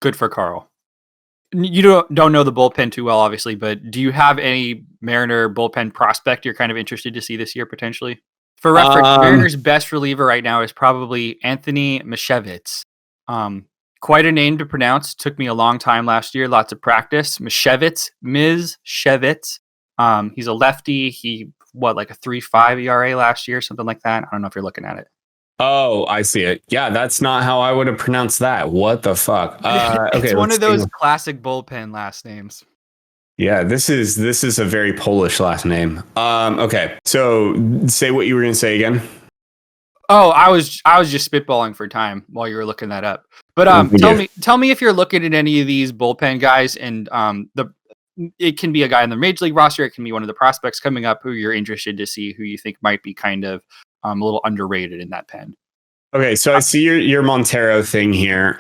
Good for Carl. You don't know the bullpen too well, obviously, but do you have any Mariner bullpen prospect you're kind of interested to see this year potentially? For reference, Mariner's best reliever right now is probably Anthony Misiewicz. Quite a name to pronounce. Took me a long time last year. Lots of practice. Miz Shevitz. He's a lefty. He like a 3.5 ERA last year, something like that. I don't know if you're looking at it. Oh, I see it. Yeah, that's not how I would have pronounced that. What the fuck? It's one of those classic bullpen last names. Yeah, this is a very Polish last name. Okay, so say what you were going to say again. Oh, I was just spitballing for time while you were looking that up. But tell me if you're looking at any of these bullpen guys, and it can be a guy in the major league roster, it can be one of the prospects coming up who you're interested to see, who you think might be kind of a little underrated in that pen. Okay, so I see your Montero thing here.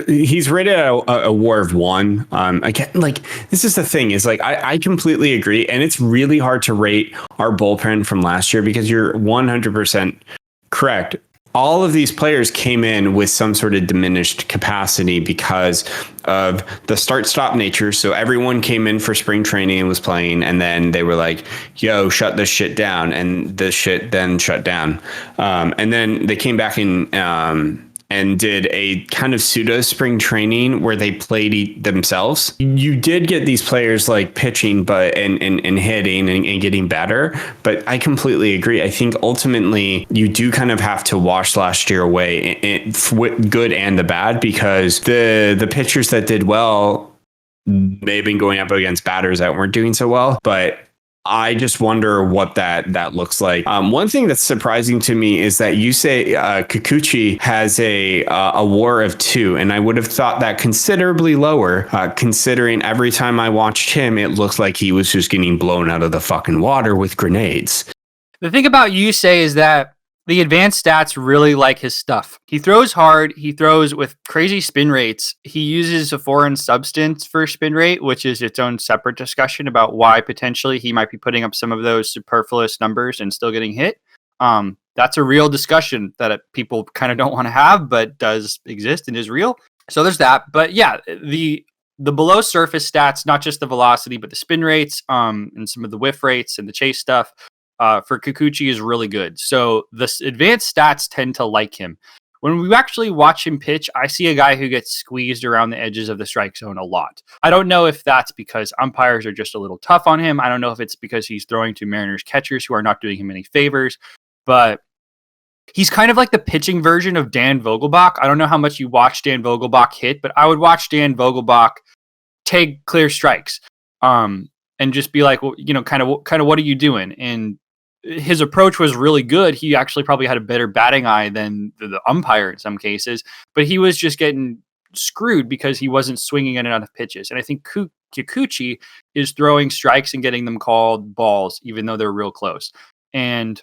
He's rated at a WAR of 1. Again, like, this is the thing, is like I completely agree, and it's really hard to rate our bullpen from last year because you're 100% correct. All of these players came in with some sort of diminished capacity because of the start-stop nature. So everyone came in for spring training and was playing, and then they were like, yo, shut this shit down. And the shit then shut down. And then they came back in and did a kind of pseudo spring training where they played themselves. You did get these players like pitching, but and hitting and getting better. But I completely agree. I think ultimately you do kind of have to wash last year away, good and the bad, because the pitchers that did well may have been going up against batters that weren't doing so well. But I just wonder what that looks like. One thing that's surprising to me is that you say Kikuchi has a WAR of 2, and I would have thought that considerably lower, considering every time I watched him, it looked like he was just getting blown out of the fucking water with grenades. The thing about Yusei is that the advanced stats really like his stuff. He throws hard. He throws with crazy spin rates. He uses a foreign substance for spin rate, which is its own separate discussion about why potentially he might be putting up some of those superfluous numbers and still getting hit. That's a real discussion that people kind of don't want to have, but does exist and is real. So there's that. But yeah, the below surface stats, not just the velocity, but the spin rates, and some of the whiff rates and the chase stuff, for Kikuchi is really good. So the advanced stats tend to like him. When we actually watch him pitch, I see a guy who gets squeezed around the edges of the strike zone a lot. I don't know if that's because umpires are just a little tough on him. I don't know if it's because he's throwing to Mariners catchers who are not doing him any favors, but he's kind of like the pitching version of Dan Vogelbach. I don't know how much you watch Dan Vogelbach hit, but I would watch Dan Vogelbach take clear strikes, and just be like, well, kind of what are you doing? And his approach was really good. He actually probably had a better batting eye than the umpire in some cases, but he was just getting screwed because he wasn't swinging in and out of pitches. And I think Kikuchi is throwing strikes and getting them called balls, even though they're real close. And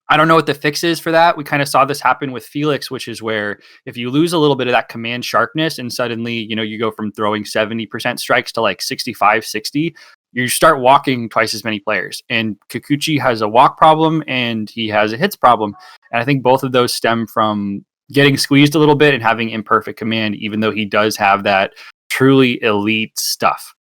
I don't know what the fix is for that. We kind of saw this happen with Felix, which is where if you lose a little bit of that command sharpness and suddenly, you go from throwing 70% strikes to like 65, 60, you start walking twice as many players. And Kikuchi has a walk problem and he has a hits problem. And I think both of those stem from getting squeezed a little bit and having imperfect command, even though he does have that truly elite stuff.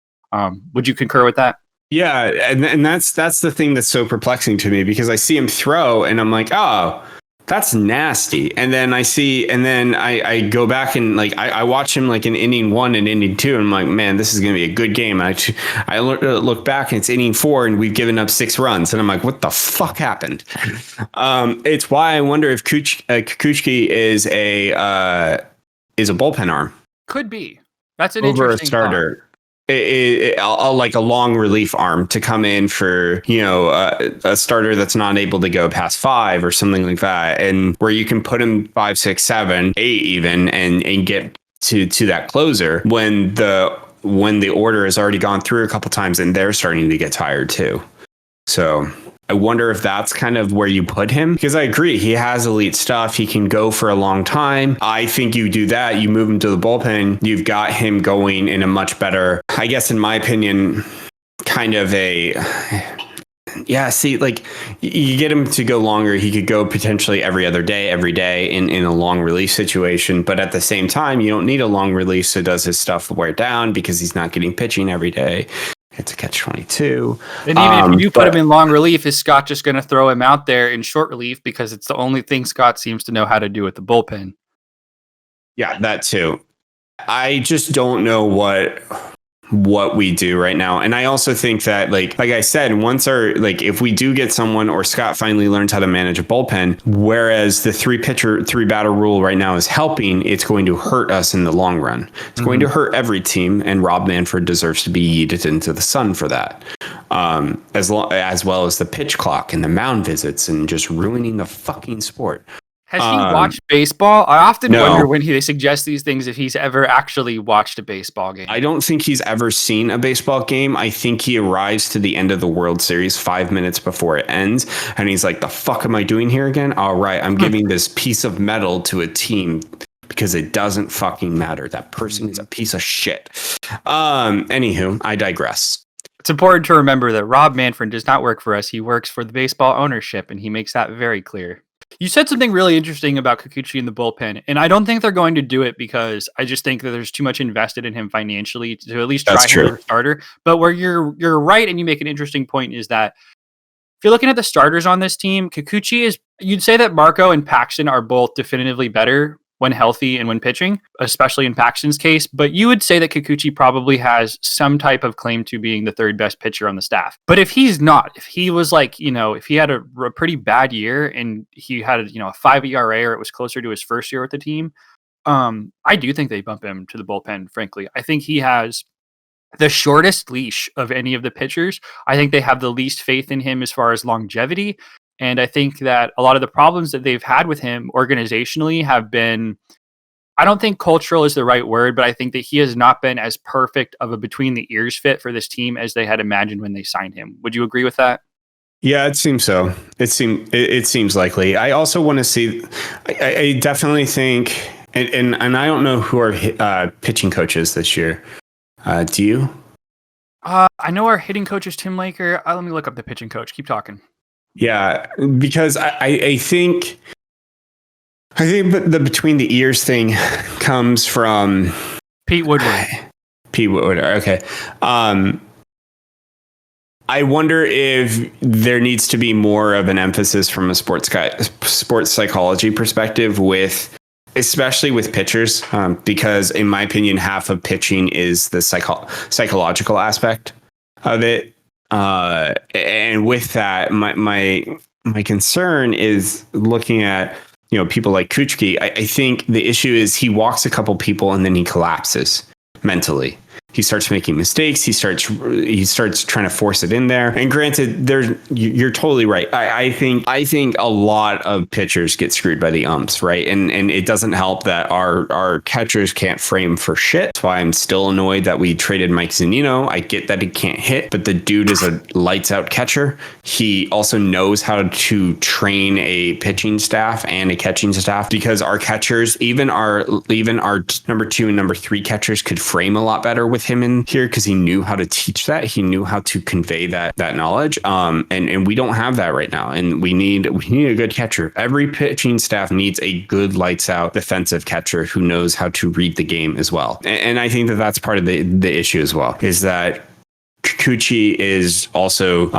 Would you concur with that? Yeah, and that's the thing that's so perplexing to me, because I see him throw and I'm like, oh, that's nasty. And then I go back and like I watch him like in inning 1 and inning 2, and I'm like, man, this is going to be a good game. And I look back and it's inning 4 and we've given up 6 runs, and I'm like, what the fuck happened? It's why I wonder if Kikuchi is a bullpen arm. Could be. That's an over interesting a starter. Thought. Like a long relief arm to come in for, a starter that's not able to go past 5 or something like that, and where you can put him 5, 6, 7, 8 even, and get to that closer when the order has already gone through a couple times and they're starting to get tired too. So I wonder if that's kind of where you put him, because I agree, he has elite stuff. He can go for a long time. I think you do that, you move him to the bullpen, you've got him going in a much better, I guess, in my opinion, kind of like you get him to go longer. He could go potentially every day in a long release situation. But at the same time, you don't need a long release. So does his stuff wear down because he's not getting pitching every day? It's a catch-22. And even if you put him in long relief, is Scott just going to throw him out there in short relief because it's the only thing Scott seems to know how to do with the bullpen? Yeah, that too. I just don't know what we do right now. And I also think that like I said, if we do get someone or Scott finally learns how to manage a bullpen, whereas the three batter rule right now is helping, it's going to hurt us in the long run. It's going to hurt every team, and Rob Manfred deserves to be yeeted into the sun for that. As well as the pitch clock and the mound visits and just ruining the fucking sport. Has he watched baseball? I often no. wonder when they suggest these things if he's ever actually watched a baseball game. I don't think he's ever seen a baseball game. I think he arrives to the end of the World Series 5 minutes before it ends, and he's like, the fuck am I doing here again? All right, I'm giving this piece of metal to a team because it doesn't fucking matter. That person is a piece of shit. Anywho, I digress. It's important to remember that Rob Manfred does not work for us. He works for the baseball ownership, and he makes that very clear. You said something really interesting about Kikuchi in the bullpen, and I don't think they're going to do it because I just think that there's too much invested in him financially to at least try him as a starter. But where you're right, and you make an interesting point, is that if you're looking at the starters on this team, Kikuchi is, you'd say that Marco and Paxton are both definitively better when healthy and when pitching, especially in Paxton's case. But you would say that Kikuchi probably has some type of claim to being the third best pitcher on the staff. But if he's not, if he was like, if he had a pretty bad year and he had a 5 ERA or it was closer to his first year with the team, I do think they bump him to the bullpen, frankly. I think he has the shortest leash of any of the pitchers. I think they have the least faith in him as far as longevity. And I think that a lot of the problems that they've had with him organizationally have been, I don't think cultural is the right word, but I think that he has not been as perfect of a between the ears fit for this team as they had imagined when they signed him. Would you agree with that? Yeah, it seems so. It seems likely. I also want to see, I definitely think, and I don't know who our pitching coaches this year. Do you? I know our hitting coach is Tim Laker. Let me look up the pitching coach. Keep talking. Yeah, because I think the between the ears thing comes from Pete Woodward. Pete Woodward. Okay. I wonder if there needs to be more of an emphasis from a sports psychology perspective especially with pitchers, because in my opinion, half of pitching is the psychological aspect of it. And with that, my concern is looking at, people like Kuchki. I think the issue is he walks a couple people and then he collapses mentally. He starts making mistakes. He starts trying to force it in there. And granted, you're totally right. I think a lot of pitchers get screwed by the umps, right? And it doesn't help that our catchers can't frame for shit. That's why I'm still annoyed that we traded Mike Zunino. I get that he can't hit, but the dude is a lights out catcher. He also knows how to train a pitching staff and a catching staff, because our catchers, even our number 2 and number 3 catchers, could frame a lot better with him in here, because he knew how to teach that. He knew how to convey that knowledge. And we don't have that right now. And we need a good catcher. Every pitching staff needs a good lights out defensive catcher who knows how to read the game as well. And I think that that's part of the issue as well, is that Kikuchi is also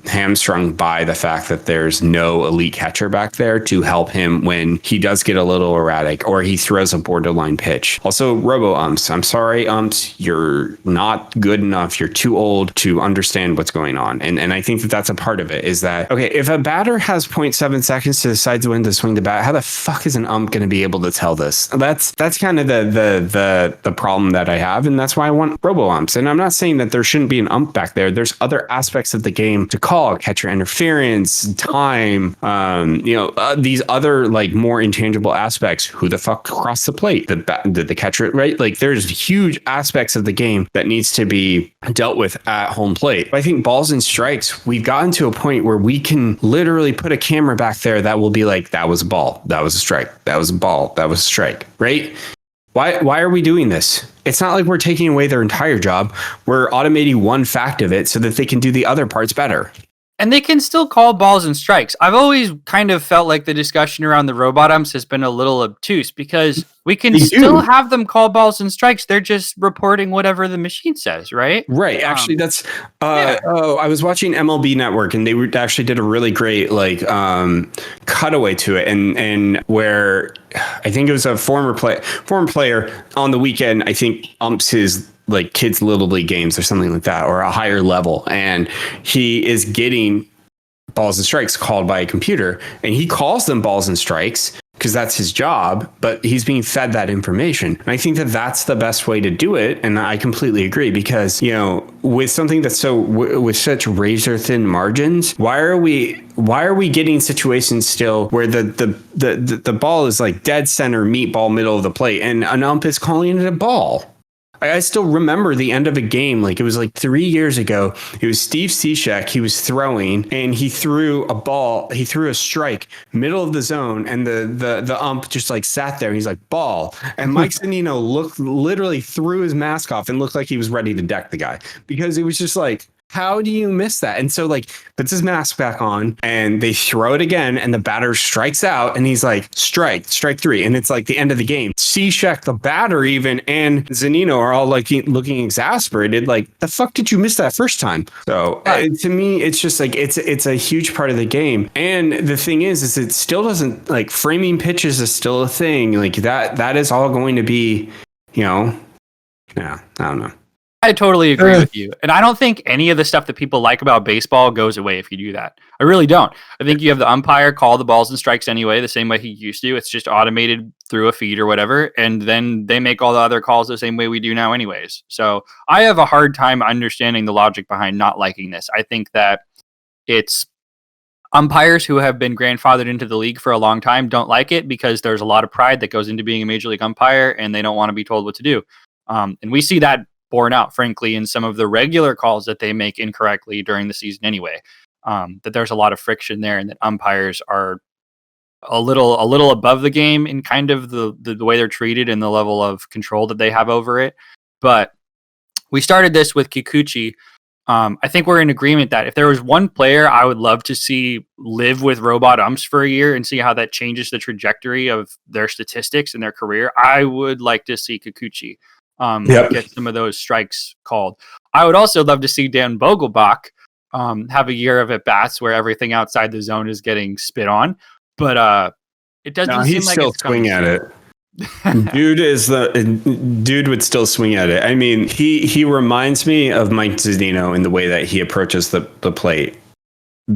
hamstrung by the fact that there's no elite catcher back there to help him when he does get a little erratic or he throws a borderline pitch. Also, robo umps. I'm sorry, umps. You're not good enough. You're too old to understand what's going on. And I think that that's a part of it, is that, okay, if a batter has 0.7 seconds to decide when to swing the bat, how the fuck is an ump going to be able to tell this? That's kind of the problem that I have. And that's why I want robo umps. And I'm not saying that there shouldn't be an ump back there. There's other aspects of the game to call: catcher interference, time, these other like more intangible aspects. Who the fuck crossed the plate? Did the catcher, right? Like, there's huge aspects of the game that needs to be dealt with at home plate. I think balls and strikes, we've gotten to a point where we can literally put a camera back there that will be like, that was a ball, that was a strike, that was a ball, that was a strike, right? Why are we doing this? It's not like we're taking away their entire job. We're automating one fact of it so that they can do the other parts better. And they can still call balls and strikes. I've always kind of felt like the discussion around the robot umps has been a little obtuse because we can still have them call balls and strikes. They're just reporting whatever the machine says, right? Right. Actually, that's. I was watching MLB Network, and they actually did a really great cutaway to it, and where I think it was a former player on the weekend. I think umps his like kids' little league games or something like that, or a higher level, and he is getting balls and strikes called by a computer, and he calls them balls and strikes because that's his job, but he's being fed that information. And I think that that's the best way to do it. And I completely agree because, with something that's with such razor thin margins, why are we getting situations still where the ball is like dead center, meat ball, middle of the plate, and an ump is calling it a ball? I still remember the end of a game. Like it was like 3 years ago. It was Steve Cishek. He was throwing and he threw a ball. He threw a strike middle of the zone. And the ump just like sat there. He's like, ball. And Mike Zunino literally threw his mask off and looked like he was ready to deck the guy because it was just like, how do you miss that? And so like puts his mask back on and they throw it again and the batter strikes out and he's like, strike 3. And it's like the end of the game. Cishek, the batter even, and Zunino are all like looking exasperated. Like, the fuck did you miss that first time? So to me, it's just like, it's a huge part of the game. And the thing is it still doesn't like framing pitches is still a thing. Like that is all going to be, I don't know. I totally agree with you. And I don't think any of the stuff that people like about baseball goes away if you do that. I really don't. I think you have the umpire call the balls and strikes anyway, the same way he used to. It's just automated through a feed or whatever. And then they make all the other calls the same way we do now anyways. So I have a hard time understanding the logic behind not liking this. I think that it's umpires who have been grandfathered into the league for a long time don't like it because there's a lot of pride that goes into being a major league umpire and they don't want to be told what to do. And we see that borne out, frankly, in some of the regular calls that they make incorrectly during the season anyway. That there's a lot of friction there and that umpires are a little above the game in kind of the way they're treated and the level of control that they have over it. But we started this with Kikuchi. I think we're in agreement that if there was one player I would love to see live with robot umps for a year and see how that changes the trajectory of their statistics and their career, I would like to see Kikuchi get some of those strikes called. I would also love to see Dan Vogelbach have a year of at-bats where everything outside the zone is getting spit on. But it doesn't seem like still swing at it. Dude would still swing at it. I mean, he reminds me of Mike Zunino in the way that he approaches the plate.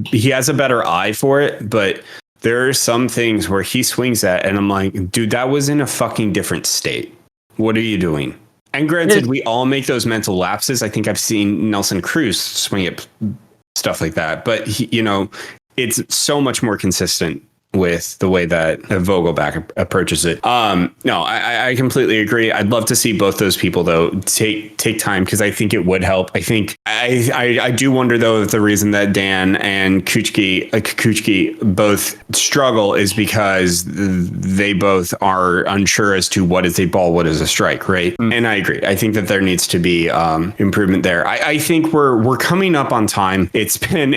He has a better eye for it, but there are some things where he swings at, and I'm like, dude, that was in a fucking different state. What are you doing? And granted, we all make those mental lapses. I think I've seen Nelson Cruz swing at stuff like that, but it's so much more consistent with the way that Vogelbach approaches it. No, I completely agree. I'd love to see both those people though take time because I think it would help. I think I do wonder though if the reason that Dan and Kikuchi both struggle is because they both are unsure as to what is a ball, what is a strike, right? And I agree. I think that there needs to be improvement there. I think we're coming up on time. It's been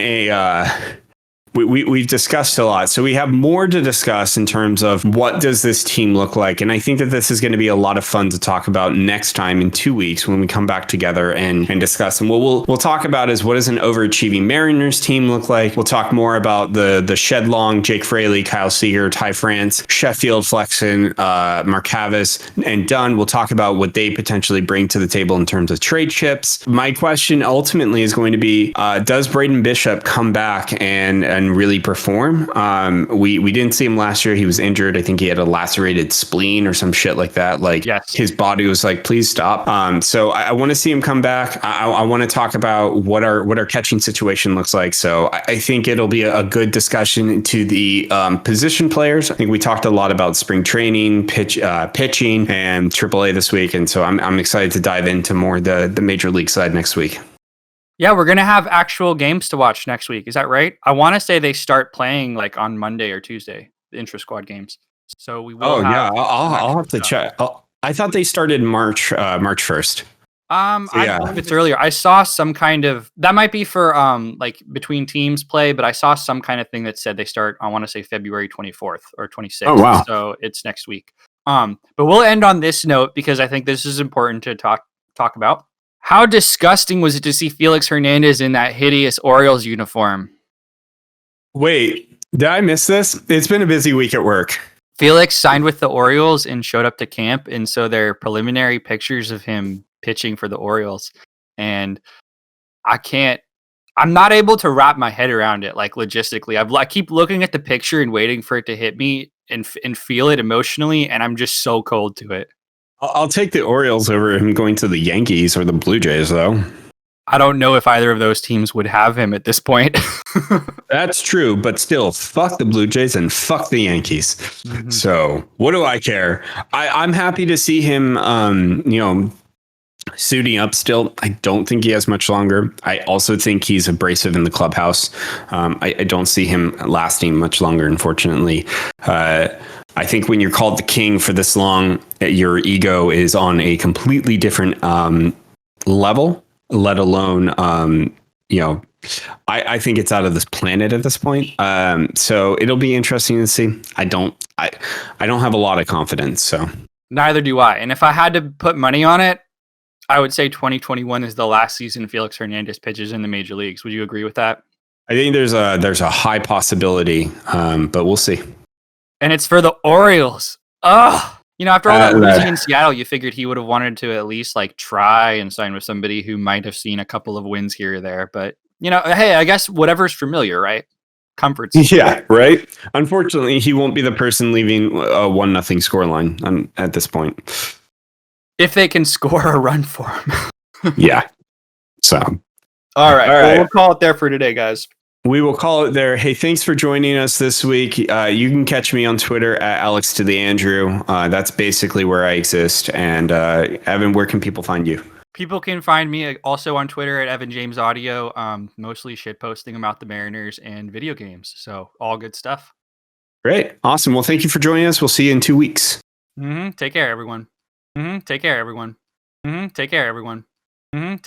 We've discussed a lot. So we have more to discuss in terms of what does this team look like. And I think that this is going to be a lot of fun to talk about next time in 2 weeks when we come back together and discuss. And what we'll talk about is what does an overachieving Mariners team look like? We'll talk more about the Shedlong, Jake Fraley, Kyle Seager, Ty France, Sheffield, Flexen, Markakis, and Dunn. We'll talk about what they potentially bring to the table in terms of trade chips. My question ultimately is going to be, does Braden Bishop come back and really perform? We didn't see him last year. He was injured. I think he had a lacerated spleen or some shit like that. Like his body was like, please stop. So I want to see him come back. I want to talk about what our catching situation looks like. So I think it'll be a good discussion to the position players. I think we talked a lot about spring training, pitching, and AAA this week. And so I'm excited to dive into more the major league side next week. Yeah, we're going to have actual games to watch next week. Is that right? I want to say they start playing like on Monday or Tuesday, the intra-squad games. So we will I'll have to check. I thought they started March 1st. So, I yeah. don't know if it's earlier. I saw some kind of that might be for like between teams play, but I saw some kind of thing that said they start. I want to say February 24th or 26th. Oh, wow. So it's next week. But we'll end on this note because I think this is important to talk about. How disgusting was it to see Felix Hernandez in that hideous Orioles uniform? Wait, did I miss this? It's been a busy week at work. Felix signed with the Orioles and showed up to camp, and so there are preliminary pictures of him pitching for the Orioles. And I'm not able to wrap my head around it, like logistically. I keep looking at the picture and waiting for it to hit me and feel it emotionally, and I'm just so cold to it. I'll take the Orioles over him going to the Yankees or the Blue Jays, though. I don't know if either of those teams would have him at this point. That's true, but still, fuck the Blue Jays and fuck the Yankees. Mm-hmm. So what do I care? I'm happy to see him, suiting up still. I don't think he has much longer. I also think he's abrasive in the clubhouse. I don't see him lasting much longer, unfortunately. I think when you're called the king for this long, your ego is on a completely different level, let alone, I think it's out of this planet at this point. So it'll be interesting to see. I don't have a lot of confidence. So neither do I. And if I had to put money on it, I would say 2021 is the last season Felix Hernandez pitches in the major leagues. Would you agree with that? I think there's a high possibility, but we'll see. And it's for the Orioles. Ugh. After all that losing in Seattle, you figured he would have wanted to at least like try and sign with somebody who might have seen a couple of wins here or there. But, hey, I guess whatever's familiar, right? Comforts. Yeah, right. Unfortunately, he won't be the person leaving a 1-0 scoreline at this point. If they can score a run for him. Yeah. So. All right. Well, we'll call it there for today, guys. We will call it there. Hey, thanks for joining us this week. You can catch me on Twitter at Alex to the Andrew. That's basically where I exist. And Evan, where can people find you? People can find me also on Twitter at Evan James Audio, mostly shit posting about the Mariners and video games. So all good stuff. Great. Awesome. Well, thank you for joining us. We'll see you in 2 weeks. Take care, everyone. Take care, everyone. Take care, everyone.